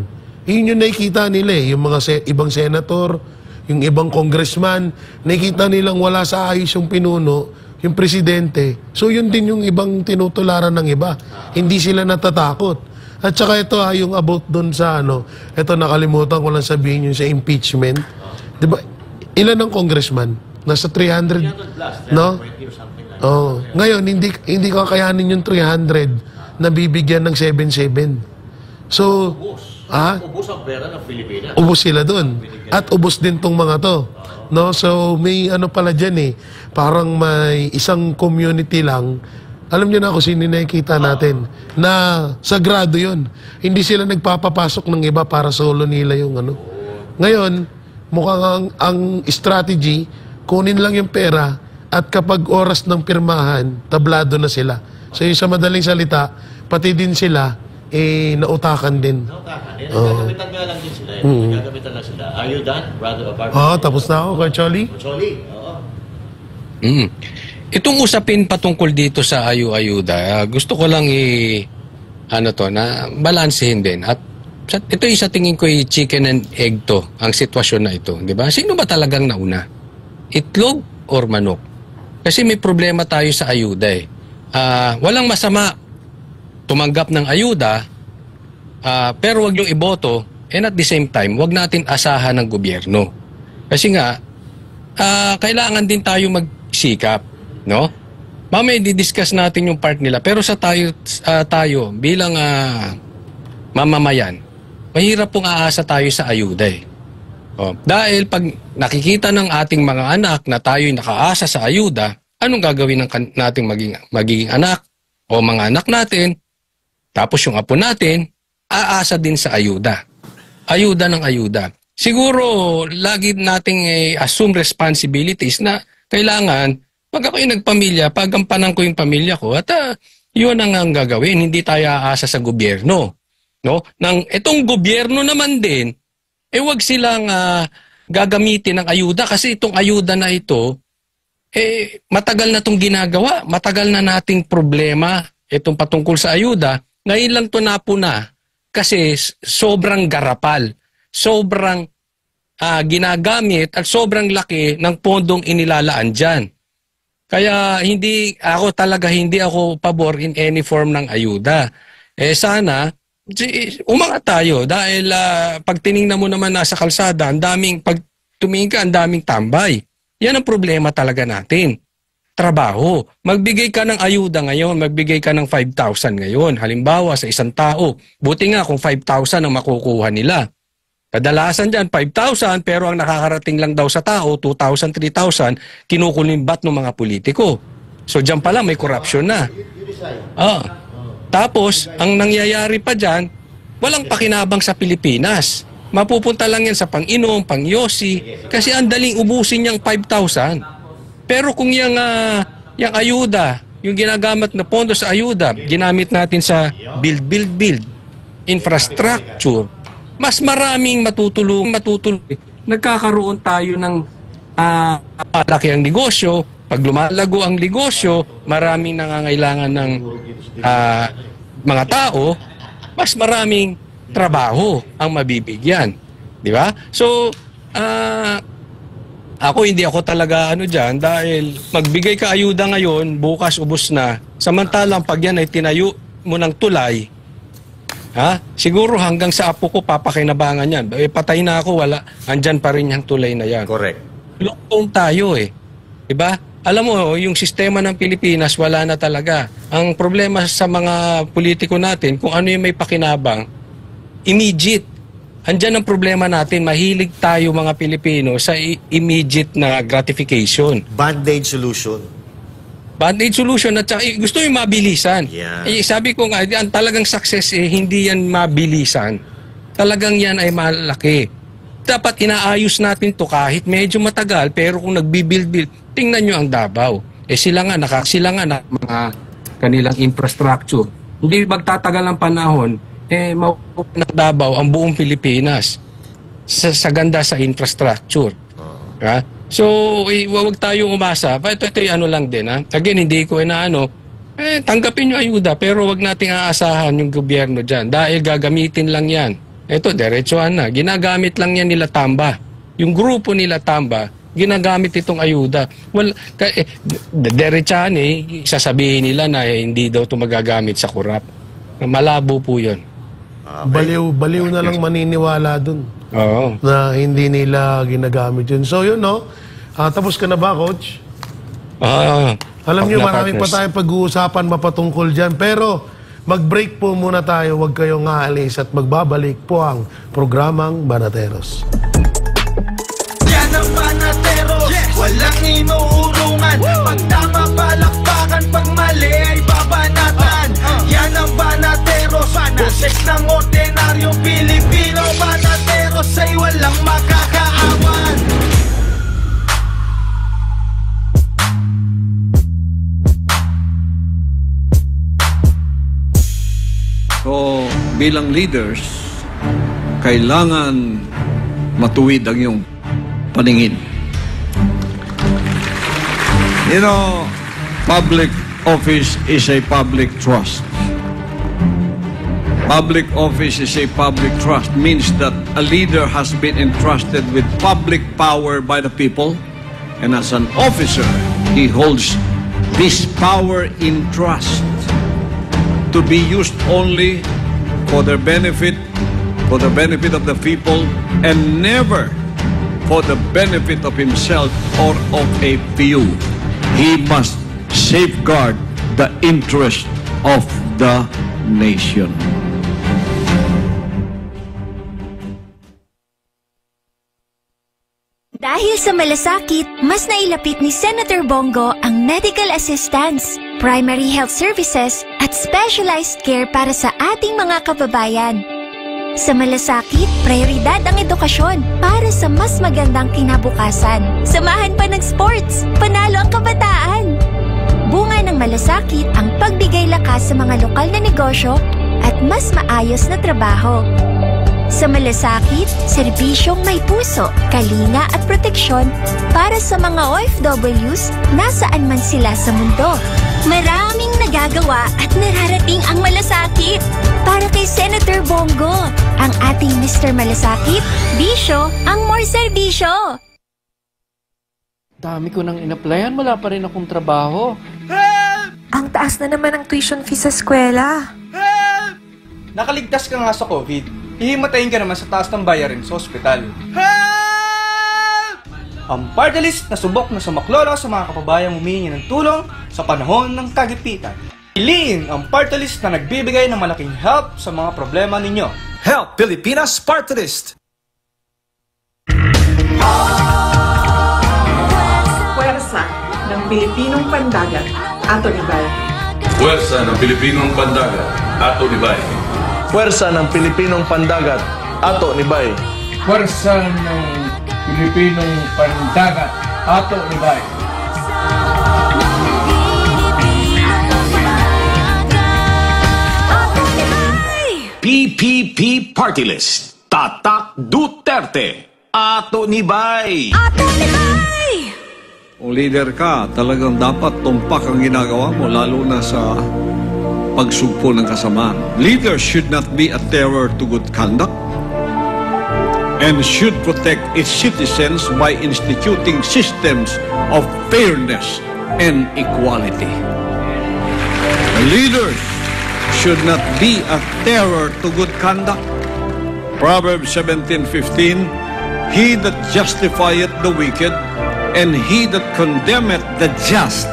Yun yung nakikita nila yung mga ibang senator, yung ibang congressman, nakikita nilang wala sa ayos yung pinuno, yung presidente. So yun din yung ibang tinutularan ng iba. Hindi sila natatakot. At saka ito yung about doon sa ito nakalimutan ko lang sabihin yung sa impeachment. Diba? Ilan ang congressman? Nasa 300? No? Oh, ngayon hindi kakayanin yung 300 na bibigyan ng 7-7. So, ubos ang pera ng Pilipinas. Ubos sila doon. At ubos din tong mga to. No, so may pala diyan parang may isang community lang. Alam niyo na kung sino nakikita natin na sagrado 'yon. Hindi sila nagpapapasok ng iba para solo nila yung Ngayon, mukhang ang strategy kunin lang yung pera. At kapag oras ng pirmahan, tablado na sila. So yung sa madaling salita, pati din sila, nautakan din. Nautakan din. Gagamitan nga lang din sila. Gagamitan lang sila. Are you done, brother? Tapos na ako, Choli. Choli, oo. Itong usapin patungkol dito sa ayuda, gusto ko lang na balansehin din. At ito sa tingin ko chicken and egg to, ang sitwasyon na ito. Diba? Sino ba talagang nauna? Itlog or manok? Kasi may problema tayo sa ayuda walang masama tumanggap ng ayuda, pero wag yung iboto, and at the same time, wag natin asahan ng gobyerno. Kasi nga, kailangan din tayo magsikap, no? Mamaya di-discuss natin yung part nila, pero sa tayo bilang mamamayan, mahirap pong aasa tayo sa ayuda dahil pag nakikita ng ating mga anak na tayo'y nakaasa sa ayuda, anong gagawin ng nating magiging anak o mga anak natin? Tapos yung apo natin, aasa din sa ayuda. Ayuda ng ayuda. Siguro, lagi nating assume responsibilities na kailangan, pag ako'y nagpamilya, pagampanan ko yung pamilya ko, at yun ang gagawin. Hindi tayo aasa sa gobyerno. No? Itong gobyerno naman din, wag silang gagamitin ng ayuda kasi itong ayuda na ito, matagal na itong ginagawa, matagal na nating problema itong patungkol sa ayuda. Ngayon lang ito napuna kasi sobrang garapal, sobrang ginagamit at sobrang laki ng pondong inilalaan dyan. Kaya hindi ako pabor in any form ng ayuda. Sana umangat tayo dahil pag tiningnan mo naman nasa kalsada, pag tumingin ka, ang daming tambay. Yan ang problema talaga natin. trabaho. Magbigay ka ng ayuda ngayon, magbigay ka ng 5,000 ngayon. Halimbawa, sa isang tao, buti nga kung 5,000 ang makukuha nila. Kadalasan dyan, 5,000, pero ang nakakarating lang daw sa tao, 2,000, 3,000, kinukulimbat ng mga politiko. So dyan pala may corruption na. Tapos, ang nangyayari pa dyan, walang pakinabang sa Pilipinas. Mapupunta lang yan sa pang-inom, pang-yosi, kasi ang daling ubusin niyang 5,000. Pero kung yung ayuda, yung ginagamit na pondo sa ayuda, ginamit natin sa build, infrastructure, mas maraming matutulong. Nagkakaroon tayo ng malaki ang negosyo. Pag lumalago ang negosyo, maraming nangangailangan ng mga tao, mas maraming trabaho ang mabibigyan. Di ba? So, hindi ako talaga dyan dahil magbigay ka ayuda ngayon, bukas ubos na. Samantalang pag yan ay tinayo mo ng tulay, siguro hanggang sa apo ko papakinabangan yan. Patay na ako, wala. Andyan pa rin yung tulay na yan. Correct. Lutong tayo Diba? Alam mo, yung sistema ng Pilipinas, wala na talaga. Ang problema sa mga politiko natin, kung ano yung may pakinabang, immediate. Andyan ang problema natin, mahilig tayo mga Pilipino sa immediate na gratification. Band-aid solution. Band-aid solution at gusto yung mabilisan. Sabi ko nga, ang talagang success hindi yan mabilisan. Talagang yan ay malaki. Dapat inaayos natin to kahit medyo matagal, pero kung nagbibuild, tingnan nyo ang Davao. Sila nga mga kanilang infrastructure. Hindi magtatagal ng panahon, mauupo ng Davao ang buong Pilipinas sa ganda sa infrastructure. So, wag tayong umasa. Ito lang din. Again, hindi ko tanggapin yung ayuda, pero wag nating aasahan yung gobyerno dyan dahil gagamitin lang yan. Ito, diretsuhan na. Ginagamit lang yan nila Tamba. Yung grupo nila Tamba, ginagamit itong ayuda. Diretsahan sasabihin nila na hindi daw ito magagamit sa kurap. Malabo po yun. Baliw na lang maniniwala dun. Oo. Na hindi nila ginagamit yun. So yun, tapos ka na ba, Coach? Alam niyo, marami pa tayong pag-uusapan mapatungkol dyan. Pero mag-break po muna tayo. Huwag kayong aalis at magbabalik po ang programang Banateros. Yan ang Banateros, walang inuurungan. Pag tama palakpakan, pag mali ay babanatan. Yan ang Banateros, boses ng ordinaryong Pilipino. Banateros ay walang makakaawan. So, bilang leaders, kailangan matuwid ang iyong paningin. You know, public office is a public trust. Public office is a public trust means that a leader has been entrusted with public power by the people, and as an officer, he holds this power in trust to be used only for the benefit of the people and never for the benefit of himself or of a few. He must safeguard the interest of the nation. Dahil sa malasakit, mas nailapit ni Senator Bongo ang medical assistance, primary health services at specialized care para sa ating mga kababayan. Sa malasakit, prioridad ang edukasyon para sa mas magandang kinabukasan. Samahan pa ng sports, panalo ang kabataan. Bunga ng malasakit ang pagbigay lakas sa mga lokal na negosyo at mas maayos na trabaho. Sa malasakit, serbisyong may puso, kalinga at proteksyon para sa mga OFWs nasaan man sila sa mundo. Maraming nagagawa at nararating ang malasakit. Para kay Senator Bongo, ang ating Mr. Malasakit, bisyo ang more serbisyo. Dami ko nang in-applyan, wala pa rin akong trabaho. Ang taas na naman ang tuition fee sa eskwela. Nakaligtas ka nga sa COVID. Hihimatayin ka naman sa taas ng bayarin sa ospital. ang party list na subok na sumaklolo sa mga kababayang humihingi ng tulong sa panahon ng kagipitan. Piliin ang party list na nagbibigay ng malaking help sa mga problema ninyo. Help Pilipinas Party List! Puwersa ng Pilipinong Pandagat, Ato Nibay. Puwersa ng Pilipinong Pandagat, Ato Nibay. Puwersa ng Pilipinong Pandagat, Ato Nibay. Puwersa ng Pilipinong Pandagat, Ato Nibay. PPP Party List. Tatak Duterte. Ato Nibay. Ato Nibay! Kung leader ka, talagang dapat tumpak ang ginagawa mo, lalo na sa pagsugpo ng kasamaan. Leaders should not be a terror to good conduct and should protect its citizens by instituting systems of fairness and equality. Leaders should not be a terror to good conduct. Proverbs 17:15, he that justifieth the wicked and he that condemneth the just,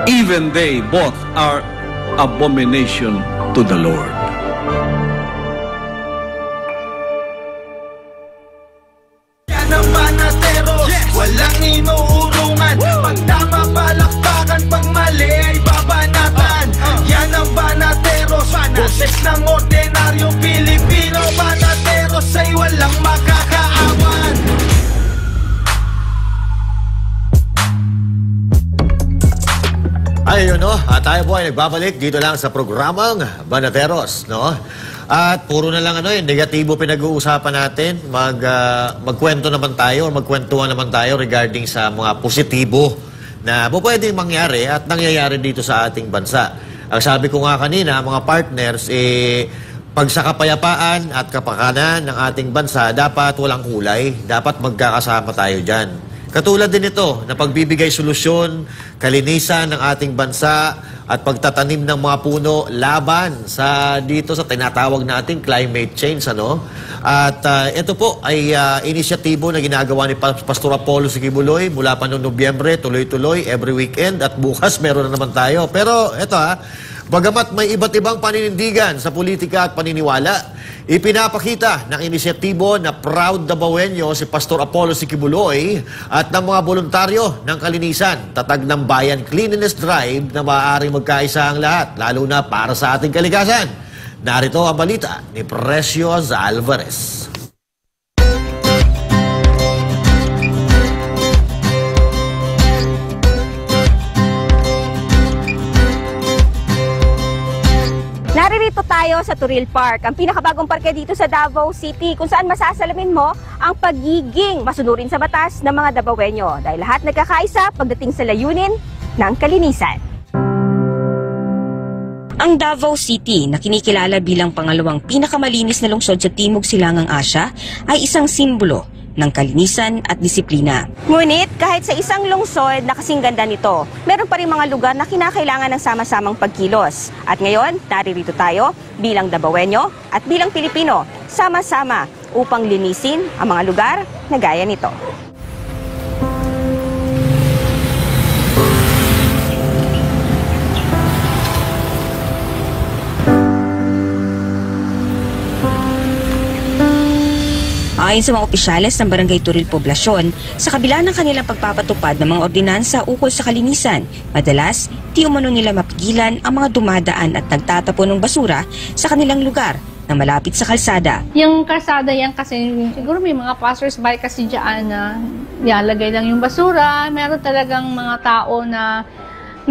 even they both are abomination to the Lord. Yan ang banateros, walang inuurungan. Pag tama palakpakan, pag mali ay babanatan. Yan ang banateros, boses ng ordinaryong Pilipino. Banateros ay walang makakaawan. Ayun, no? Tayo po ay nagbabalik dito lang sa programang Banateros, no? At puro na lang negatibo pinag-uusapan natin. Magkwento naman tayo, o magkwentuhan naman tayo regarding sa mga positibo na pwedeng mangyari at nangyayari dito sa ating bansa. Ang sabi ko nga kanina, mga partners, pag sa kapayapaan at kapakanan ng ating bansa, dapat walang kulay. Dapat magkakasama tayo dyan. Katulad din ito na pagbibigay solusyon, kalinisan ng ating bansa at pagtatanim ng mga puno laban sa dito sa tinatawag nating climate change, ano? At ito po ay inisyatibo na ginagawa ni Pastor Apollo Sikibuloy mula pa noong Nobyembre, tuloy-tuloy every weekend at bukas meron na naman tayo. Pero ito bagamat may iba't ibang paninindigan sa politika at paniniwala, ipinapakita ng inisyatibo na proud Dabawenyo si Pastor Apollo Sikibuloy at ng mga voluntaryo ng kalinisan, tatag ng bayan cleanliness drive na maaaring magkaisa ang lahat, lalo na para sa ating kalikasan. Narito ang balita ni Precious Alvarez. Naririto tayo sa Turil Park, ang pinakabagong parke dito sa Davao City, kung saan masasalamin mo ang pagiging masunurin sa batas ng mga Davaoenyo dahil lahat nagkakaisa pagdating sa layunin ng kalinisan. Ang Davao City, na kinikilala bilang pangalawang pinakamalinis na lungsod sa Timog Silangang Asya, ay isang simbolo ng kalinisan at disiplina. Ngunit kahit sa isang lungsod na kasing ganda nito, meron pa rin mga lugar na kinakailangan ng sama-samang pagkilos. At ngayon, naririto tayo bilang Davaoenyo at bilang Pilipino, sama-sama upang linisin ang mga lugar na gaya nito. Ayon sa mga opisyalis ng Barangay Turil Poblasyon, sa kabila ng kanilang pagpapatupad ng mga ordinansa ukol sa kalinisan, madalas, di umano nila mapigilan ang mga dumadaan at nagtatapon ng basura sa kanilang lugar na malapit sa kalsada. Yung kalsada yan kasi, siguro may mga passers-by kasi dyan na ilalagay lang yung basura. Meron talagang mga tao na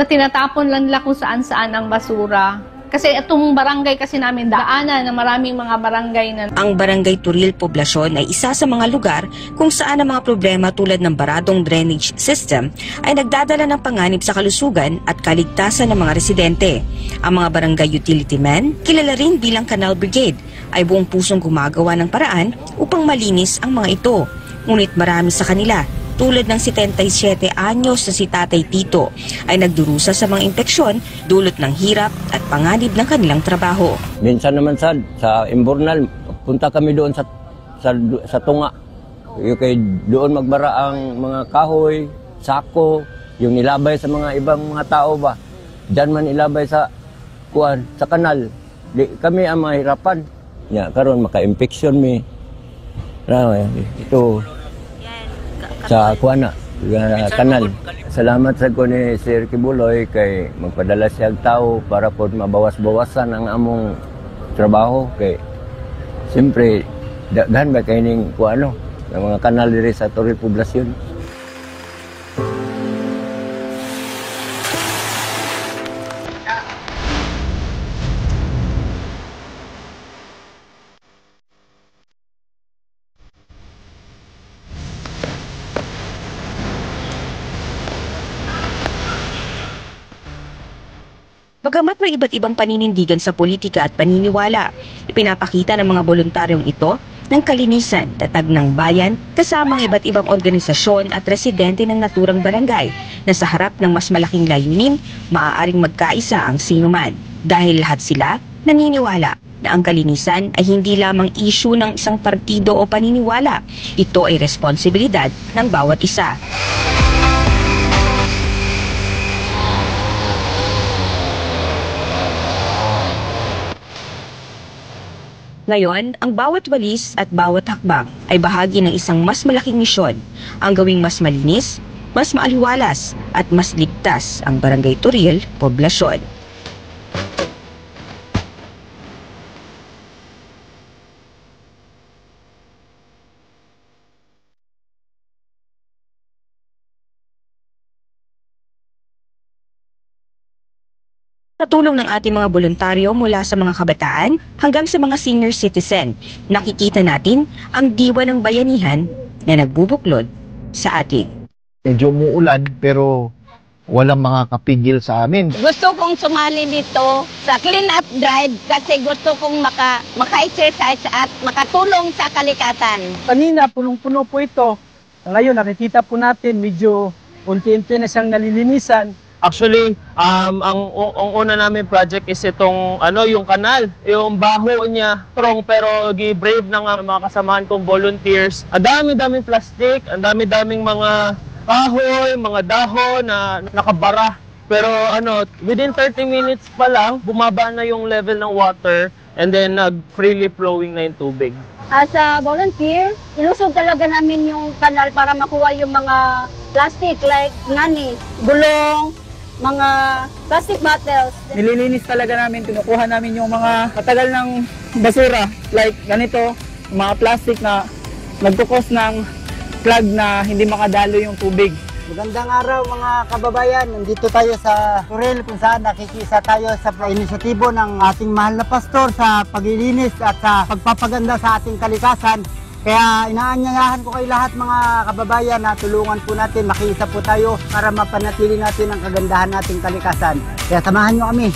tinatapon lang nila kung saan-saan ang basura. Kasi itong barangay kasi namin daanan na maraming mga barangay na... Ang Barangay Turil Poblasyon ay isa sa mga lugar kung saan ang mga problema tulad ng baradong drainage system ay nagdadala ng panganib sa kalusugan at kaligtasan ng mga residente. Ang mga barangay utility men, kilala rin bilang Canal Brigade, ay buong pusong gumagawa ng paraan upang malinis ang mga ito. Ngunit marami sa kanila, tulad ng 77 anyos na si Tatay Tito, ay nagdurusa sa mga impeksyon dulot ng hirap at panganib ng kanilang trabaho. Minsan naman sa Imbornal, punta kami doon sa tunga. Yung kay doon magbara ang mga kahoy, sako, yung nilabay sa mga ibang mga tao ba. Diyan man ilabay sa kuan, sa kanal. Di kami ang mahirapan. Ya, karon maka-infection mi. Ito sa kuan na kanal. Salamat sa ko ni Sir Kibuloy kay magpadala siya og tao para pod mabawas-bawasan ang among trabaho kay siyempre daghan ba kay ning kuano ng mga kanal diri sa Torre Poblacion. Bagamat may iba't ibang paninindigan sa politika at paniniwala, ipinapakita ng mga voluntaryong ito ng kalinisan, tatag ng bayan, kasama ang iba't ibang organisasyon at residente ng naturang barangay na sa harap ng mas malaking layunin, maaaring magkaisa ang sinuman. Dahil lahat sila naniniwala na ang kalinisan ay hindi lamang issue ng isang partido o paniniwala. Ito ay responsibilidad ng bawat isa. Ngayon, ang bawat walis at bawat hakbang ay bahagi ng isang mas malaking misyon, ang gawing mas malinis, mas maaliwalas at mas ligtas ang Barangay Turil, Poblasyon. Sa tulong ng ating mga voluntaryo mula sa mga kabataan hanggang sa mga senior citizen, nakikita natin ang diwa ng bayanihan na nagbubuklod sa atin. Medyo umuulan pero walang makakapigil sa amin. Gusto kong sumali dito sa clean up drive kasi gusto kong maka-exercise at makatulong sa kalikasan. Kanina punong-puno po ito. Ngayon nakikita po natin medyo unti-unti na siyang nalilinisan. Actually, ang una namin project is itong yung kanal. Yung baho niya, strong pero brave ng mga kasamahan kong volunteers. Ang dami-daming plastic, ang dami-daming mga kahoy, mga dahon na nakabara. Pero within 30 minutes pa lang, bumaba na yung level ng water and then freely flowing na yung tubig. As a volunteer, ilusog talaga namin yung kanal para makuha yung mga plastic like gulong, mga plastic bottles. Nililinis talaga namin, kinukuha namin yung mga matagal ng basura like ganito, mga plastic na nagkukos ng clog na hindi makadalo yung tubig. Magandang araw mga kababayan, nandito tayo sa Turil kung saan nakikisa tayo sa inisyatibo ng ating mahal na pastor sa paglilinis at sa pagpapaganda sa ating kalikasan. Kaya inaanyayahan ko kayo lahat mga kababayan na tulungan po natin, makiisa po tayo para mapanatili natin ang kagandahan nating kalikasan. Kaya samahan nyo kami.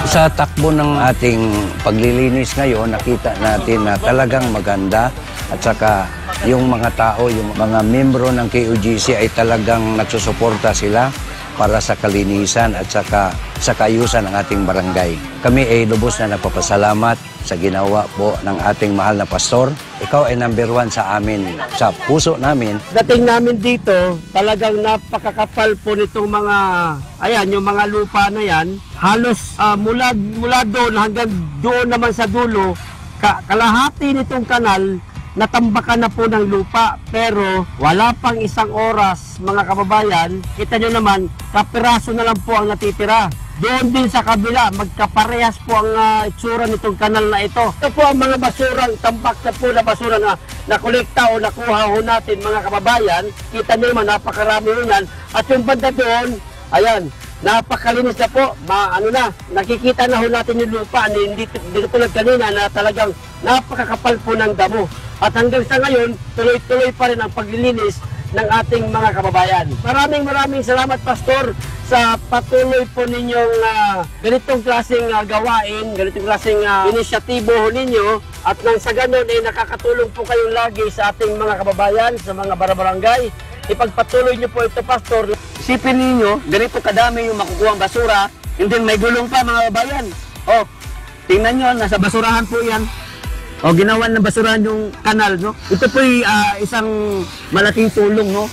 Sa takbo ng ating paglilinis ngayon, nakita natin na talagang maganda at saka yung mga tao, yung mga membro ng KOGC ay talagang nagsusuporta sila para sa kalinisan at saka sa kaayusan ng ating barangay. Kami ay lubos na nagpapasalamat sa ginawa po ng ating mahal na pastor. Ikaw ay number 1 sa amin, sa puso namin. Dating namin dito, talagang napakakapal po nitong mga, yung mga lupa na yan. Halos mula doon hanggang doon naman sa dulo, kalahati nitong kanal, natambakan na po ng lupa, pero wala pang isang oras mga kababayan, kita nyo naman, kapiraso na lang po ang natitira. Doon din sa kabila, magkaparehas po ang itsura nitong kanal na ito. Ito po ang mga basura, tambak na po na basura na nakolekta o nakuha ho natin mga kababayan. Kita nyo naman, napakarami rin yan. At yung banda doon, ayan, napakalinis na po. Nakikita na ho natin yung lupa. Hindi tulad kanina na talagang napakakapal po ng damo. At hanggang sa ngayon, tuloy-tuloy pa rin ang paglilinis ng ating mga kababayan. Maraming salamat, Pastor, sa patuloy po ninyong ganitong klaseng gawain, ganitong klaseng inisyatibo ninyo. At nang sa ganun ay nakakatulong po kayong lagi sa ating mga kababayan, sa mga barangay. Ipagpatuloy nyo po ito, Pastor. Isipin ninyo, ganito kadami yung makukuhang basura, and then may gulong pa mga kababayan. Tingnan nyo, nasa basurahan po yan. O ginawa ng basurahan yung kanal, no? Ito po isang malaking tulong, no?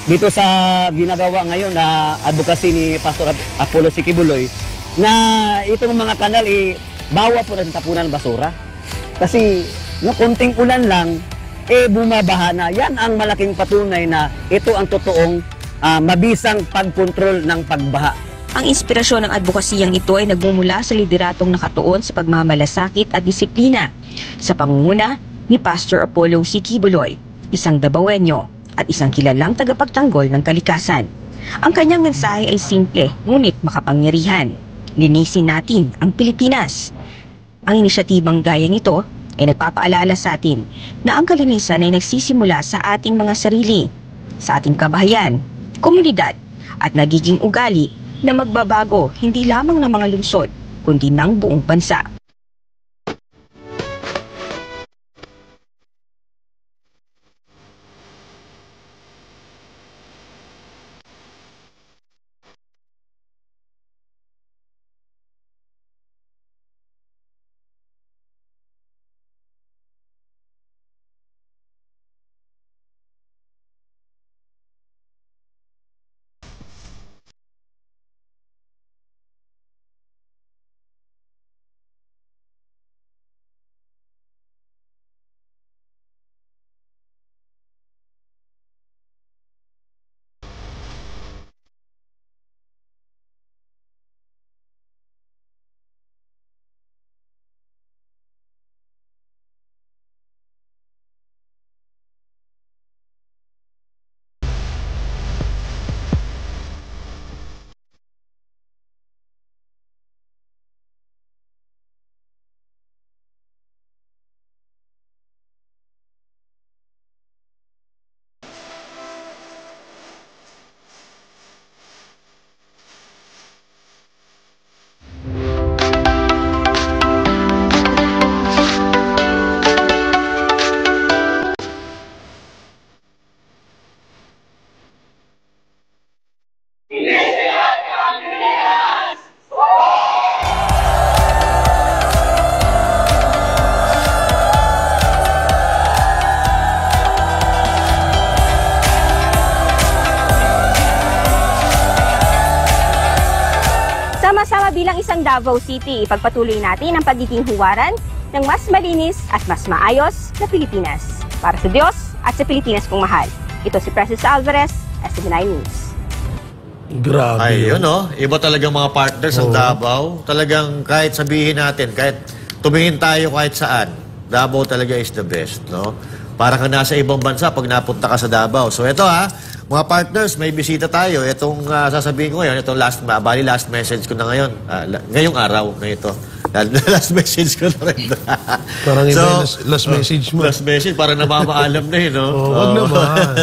Dito sa ginagawa ngayon na advocacy ni Pastor Apollo Sikibuloy na itong mga kanal bawa po ng tapunan ng basura. Kasi no, konting ulan lang, bumabaha na. Yan ang malaking patunay na ito ang totoong mabisang pagkontrol ng pagbaha. Ang inspirasyon ng advokasiyang ito ay nagmumula sa lideratong nakatuon sa pagmamalasakit at disiplina sa pangunguna ni Pastor Apollo Sikibuloy, isang Dabawenyo at isang kilalang tagapagtanggol ng kalikasan. Ang kanyang mensahe ay simple ngunit makapangyarihan. Linisin natin ang Pilipinas. Ang inisyatibang gaya nito ay nagpapaalala sa atin na ang kalinisan ay nagsisimula sa ating mga sarili, sa ating kabahayan, komunidad at nagiging ugali na magbabago hindi lamang ng mga lungsod kundi ng buong bansa. Sama-sama bilang isang Davao City, ipagpatuloy natin ang pagiging huwaran ng mas malinis at mas maayos na Pilipinas. Para sa Diyos at sa Pilipinas kong mahal. Ito si Precious Alvarez, SB9 News. Grabe. Ayun, no? Iba talagang mga partners ng Davao. Talagang kahit sabihin natin, kahit tumingin tayo kahit saan, Davao talaga is the best, no? Para ka nasa ibang bansa pag napunta ka sa Davao. So ito mga partners, may bisita tayo. Itong sasabihin ko ngayon, itong last message ko na ngayon. Ngayong araw na ito. Last message ko na rin. Parang iba last message mo. Last message, parang namamaalam na no? Wag naman.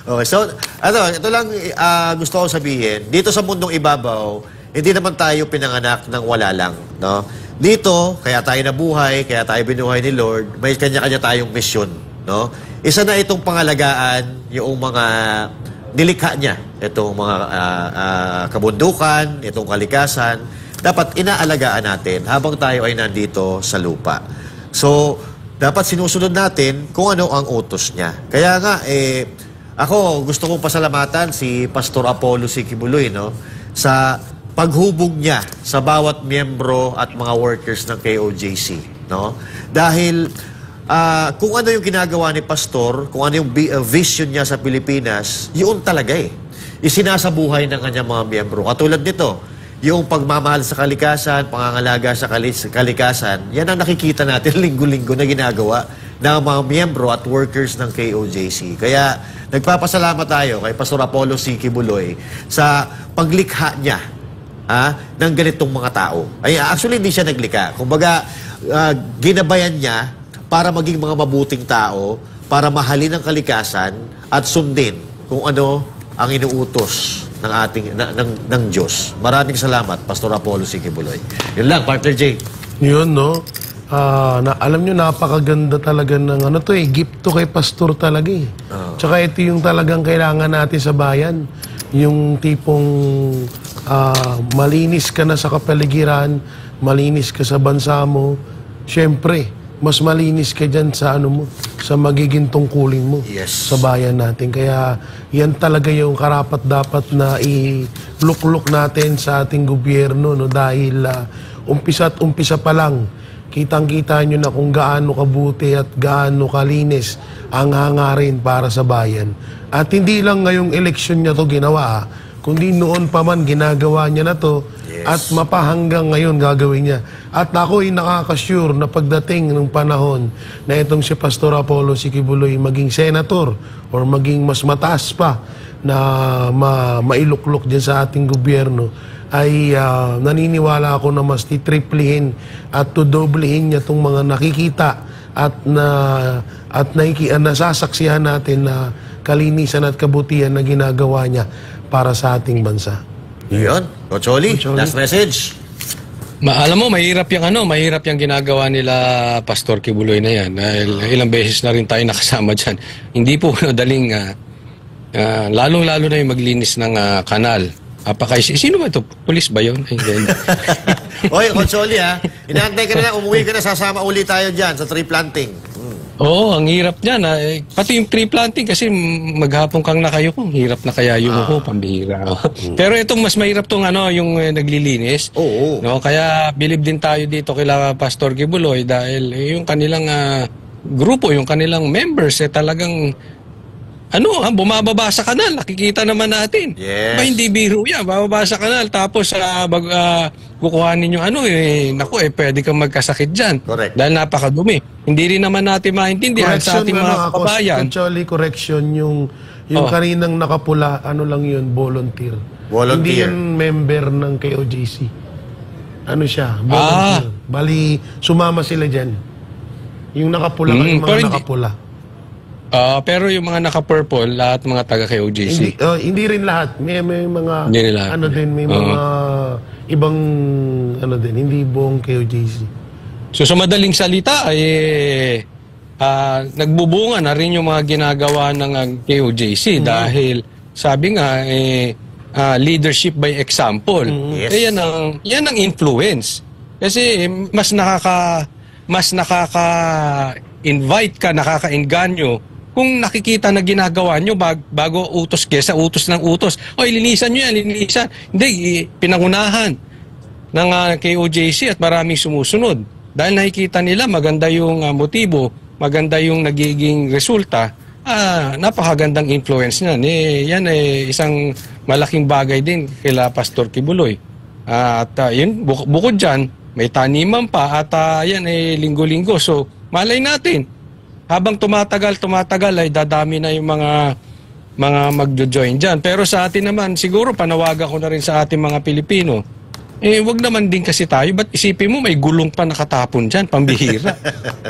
Okay, so, ito lang gusto ko sabihin. Dito sa mundong ibabaw, hindi naman tayo pinanganak ng wala lang, no? Dito, kaya tayo nabuhay, kaya tayo binuhay ni Lord, may kanya-kanya tayong misyon, no? Isa na itong pangalagaan yung mga nilikha niya. Itong mga kabundukan, itong kalikasan. Dapat inaalagaan natin habang tayo ay nandito sa lupa. So, dapat sinusunod natin kung ano ang utos niya. Kaya nga, ako gusto kong pasalamatan si Pastor Apollo Sikibuloy, no? Sa paghubog niya sa bawat miyembro at mga workers ng KOJC, no? Dahil kung ano yung ginagawa ni Pastor, kung ano yung vision niya sa Pilipinas, yun talaga isinasabuhay ng kanyang mga miyembro. Katulad nito, yung pagmamahal sa kalikasan, pangangalaga sa kalikasan, yan ang nakikita natin linggo-linggo na ginagawa ng mga miyembro at workers ng KOJC. Kaya nagpapasalamat tayo kay Pastor Apollo Sikibuloy sa paglikha niya ng ganitong mga tao. Actually, hindi siya naglikha. Kumbaga, ginabayan niya para maging mga mabuting tao, para mahalin ang kalikasan at sundin kung ano ang inuutos ng Diyos. Maraming salamat, Pastor Apollo Sikibuloy. Yun lang, Partner J. Yun, no? Alam nyo, napakaganda talaga ng gift to kay Pastor talaga Tsaka ito yung talagang kailangan natin sa bayan. Yung tipong malinis ka na sa kapaligiran, malinis ka sa bansa mo. Siyempre, mas malinis ka dyan sa ano mo, sa magiging tungkulin mo sa bayan natin. Kaya yan talaga yung karapat-dapat na i-look natin sa ating gobyerno, no? Dahil umpisa pa lang, kitang-kita nyo na kung gaano kabuti at gaano kalinis ang hangarin para sa bayan. At hindi lang ngayong eleksyon niya to ginawa, kundi noon pa man ginagawa niya na to, at mapahanggang ngayon gagawin niya. At ako'y nakaka-sure na pagdating ng panahon na itong si Pastor Apollo Sikibuloy maging senator or maging mas mataas pa na mailuklok dyan sa ating gobyerno, ay naniniwala ako na mas titriplihin at tudoblehin niya itong mga nakikita at nasasaksihan natin na kalinisan at kabutihan na ginagawa niya para sa ating bansa. Yun. Coach Oli, last message. Alam mo, mahirap yung ginagawa nila Pastor Kibuloy na yan. Ilang beses na rin tayo nakasama dyan. Hindi po madaling, lalong-lalo na yung maglinis ng kanal. Sino ba ito? Pulis ba yun? Oy, Coach Oli inaantay ka na, umuwi ka na, sasama uli tayo dyan sa tree planting. Oo, ang hirap niyan. Pati yung tree planting kasi maghapon kang nakayo kung hirap na kaya yung pambihira. Pero itong mas mahirap tong yung naglilinis. No, kaya bilib din tayo dito kila Pastor Kibuloy dahil yung kanilang grupo, yung kanilang members talagang bumababa sa kanal. Nakikita naman natin. Yes. Ba, hindi biro yan. Bababa sa kanal. Tapos, kukuhanin yung pwede kang magkasakit dyan. Correct. Dahil napakadumi. Hindi rin naman natin maintindihan sa ating mga kababayan. Actually, correction, yung kaninang nakapula, lang yun, volunteer. Hindi yun member ng KOJC. Siya, volunteer. Bali, sumama sila dyan. Yung nakapula, yung mga nakapula. Pero yung mga naka-purple, lahat mga taga-KOJC. Hindi rin lahat. May mga, may mga ibang, hindi buong KOJC. So sa madaling salita, nagbubunga na rin yung mga ginagawa ng KOJC dahil sabi nga, leadership by example. Yes. Yan ang influence. Kasi mas nakaka-invite ka, nakaka-engganyo kung nakikita na ginagawa nyo bago utos kesa utos ng utos. Linisan nyo yan, linisan. Hindi, pinangunahan ng KOJC at maraming sumusunod. Dahil nakikita nila maganda yung motibo, maganda yung nagiging resulta, napakagandang influence niyan. Yan isang malaking bagay din kila Pastor Kibuloy. At yun, bukod dyan, may taniman pa at yan linggo-linggo. So, malay natin, habang tumatagal ay dadami na yung mga magjo-join dyan. Pero sa atin naman, siguro panawagan ko na rin sa ating mga Pilipino, wag naman din kasi tayo, ba't isipin mo may gulong pa nakatapon dyan, pambihira.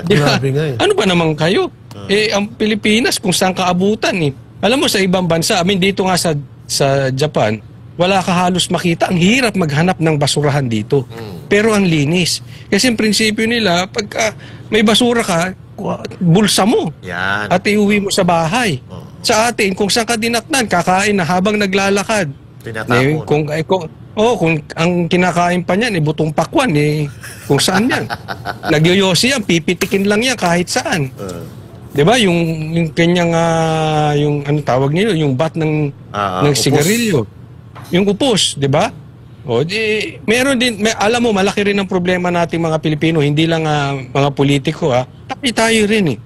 Diba? Ano ba naman kayo? Ang Pilipinas, kung saan kaabutan Alam mo, sa ibang bansa, dito nga sa Japan, wala ka halos makita. Ang hirap maghanap ng basurahan dito. Pero ang linis. Kasi ang prinsipyo nila, pagka may basura ka, bulsa mo. Yan. At iuwi mo sa bahay. Sa atin, kung saan ka dinatnan, kakain na habang naglalakad. Tinatapon. Kung ang kinakain pa niyan, butong pakwan, kung saan yan. Nagyoyosi yan, pipitikin lang yan kahit saan. Diba? Yung kanyang, yung ano tawag nila, yung bat ng sigarilyo. Yung upos, diba? Meron din, alam mo, malaki rin ang problema nating mga Pilipino, hindi lang mga politiko, tapi tayo rin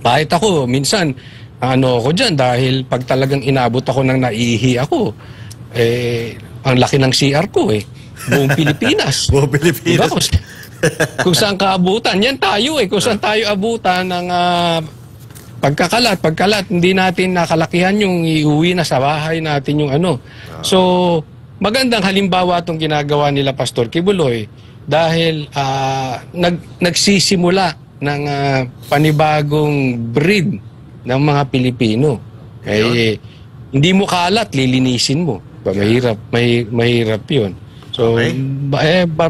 kahit ako, minsan, ako dyan, dahil pag talagang inabot ako ng naihi ako, ang laki ng CR ko, buong Pilipinas. Buong Pilipinas. Diba? Kung saan kaabutan, yan tayo kung saan tayo abutan ng pagkalat, hindi natin nakalakihan yung iuwi na sa bahay natin yung ano. So, magandang halimbawa itong ginagawa nila Pastor Kibuloy dahil nagsisimula ng panibagong breed ng mga Pilipino. Hindi mo kalat, lilinisin mo. Mahirap yun. So,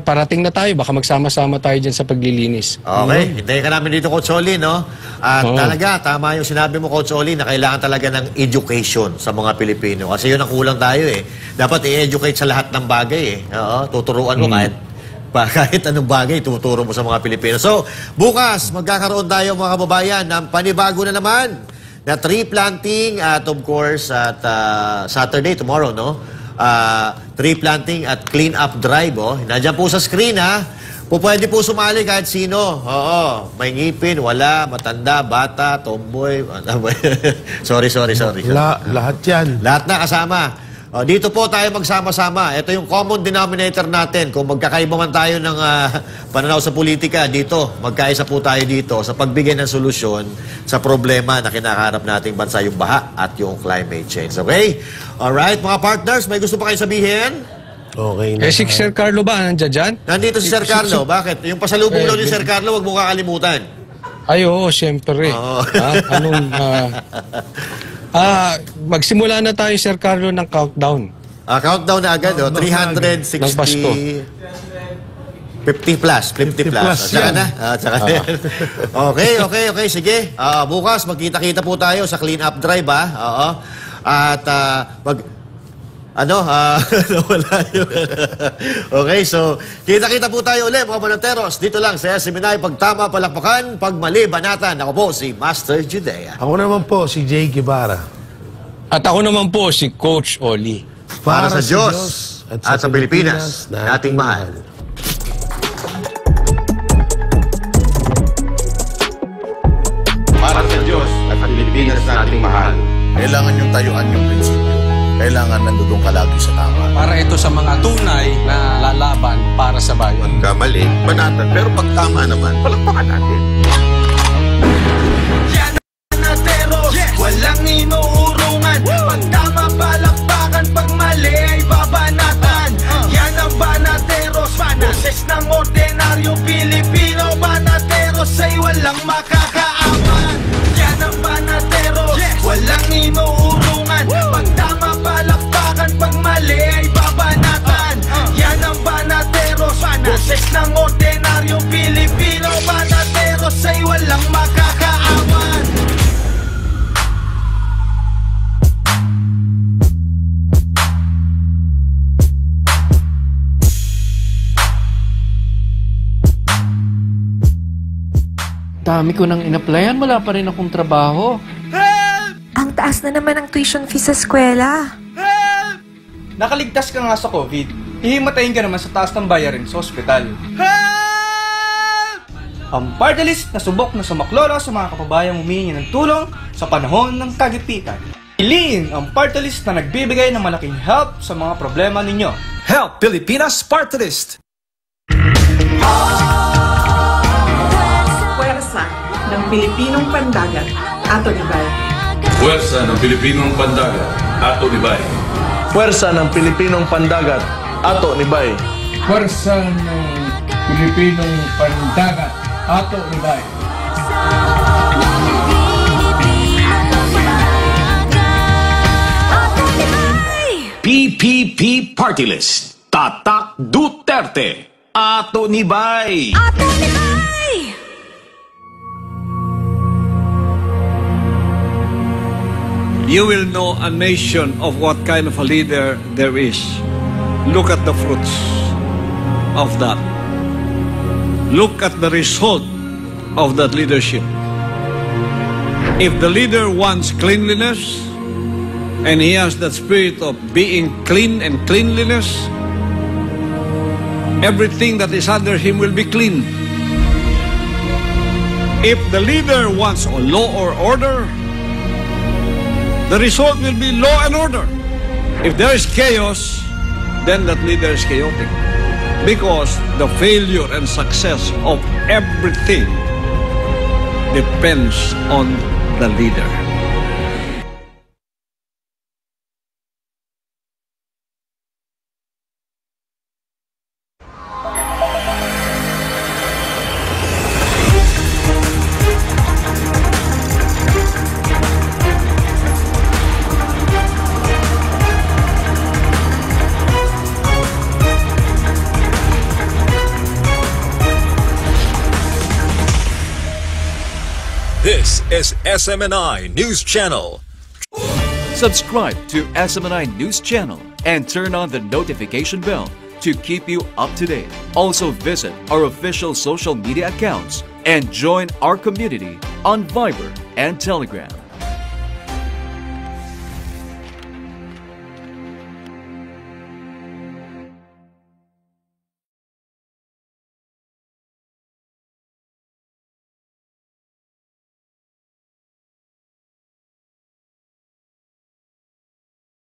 parating na tayo. Baka magsama-sama tayo dyan sa paglilinis. Okay. Hintayin ka namin dito, Coach Oli, no? At talaga, tama yung sinabi mo, Coach Oli, na kailangan talaga ng education sa mga Pilipino. Kasi yun ang kulang tayo Dapat i-educate sa lahat ng bagay Tuturuan mo Kahit anong bagay, tuturo mo sa mga Pilipino. So, bukas, magkakaroon tayo mga kababayan ng panibago na naman na tree planting at of course at Saturday, tomorrow, no? Tree planting at clean up drive, oh. Nandiyan po sa screen, ha? Pwede po sumali kahit sino. Oo, may ngipin, wala, matanda, bata, tomboy. sorry. Lahat yan. Lahat na kasama. Dito po tayo magsama-sama. Ito yung common denominator natin. Kung magkakaiba man tayo ng pananaw sa politika, dito, magkaisa po tayo dito sa pagbigay ng solusyon sa problema na kinakaharap nating bansa, yung baha at yung climate change. Okay? Alright, mga partners, may gusto pa kayo sabihin? Okay na. Si Sir Carlo ba? Nandiyan dyan? Nandito si Sir Carlo. Bakit? Yung pasalubong daw ni Sir Carlo, huwag mo kakalimutan. Ay, oo, siyempre. Magsimula na tayo, Sir Carlo, ng countdown. Countdown na agad, 360... 50 plus. Tsaka na. Okay, sige. Bukas, magkita-kita po tayo sa clean up drive, ha? Oo. At nawala yun. Okay, so kita-kita po tayo ulit mga Banateros dito lang sa SMNI Pagtama, Palakpakan, Pagmali, Banatan. Ako po si Master Judea. Ako naman po si Jay Guevara. At ako naman po si Coach Oli. Para sa Diyos at sa Pilipinas na ating mahal. Para sa Diyos at sa Pilipinas na ating mahal. Kailangan yung tayuan yung prinsipyo. Kailangan nandudong ka lagi sa tama. Para ito sa mga tunay na lalaban para sa bayan. Pagkamali, banatan. Pero pag tama naman, palakpakan natin. Yan ang Banateros, walang inuurungan. Pag tama, palakpakan. Pag mali, ay babanatan. Yan ang Banateros, boses ng ordinaryong Pilipino. Banateros ay walang makakaawan. Yan ang Banateros, walang inuurungan. Pag tama, palakpakan. Pag mali, ay babanatan. Yan ang Banateros, boses ng ordinaryong Pilipino. Banateros ay walang makakaawan. Dami ko nang in-applyan, wala pa rin akong trabaho. Ang taas na naman ang tuition fee sa eskwela. Nakaligtas ka nga sa COVID, hihimatayin ka naman sa taas ng bayarin sa ospital. Ang party list na subok na sumaklolo sa mga kababayang humihingi ng tulong sa panahon ng kagipitan. Piliin ang party list na nagbibigay ng malaking help sa mga problema ninyo. Help Pilipinas Party List! Puwersa ng Pilipinong Pandagat, Ato Libay. Puwersa ng Pilipinong Pandagat, Ato Libay. Puwersa ng Pilipinong Pandagat, Ato Libay. Puwersa ng Pilipinong Pandagat, Ato Libay. PPP Party List. Tatak Duterte. Ato Nibay. Ato Libay! You will know a nation of what kind of a leader there is. Look at the fruits of that. Look at the result of that leadership. If the leader wants cleanliness, and he has that spirit of being clean and cleanliness, everything that is under him will be clean. If the leader wants a law or order, the result will be law and order. If there is chaos, then that leader is chaotic. Because the failure and success of everything depends on the leader. This is SMNI News Channel. Subscribe to SMNI News Channel and turn on the notification bell to keep you up to date. Also visit our official social media accounts and join our community on Viber and Telegram.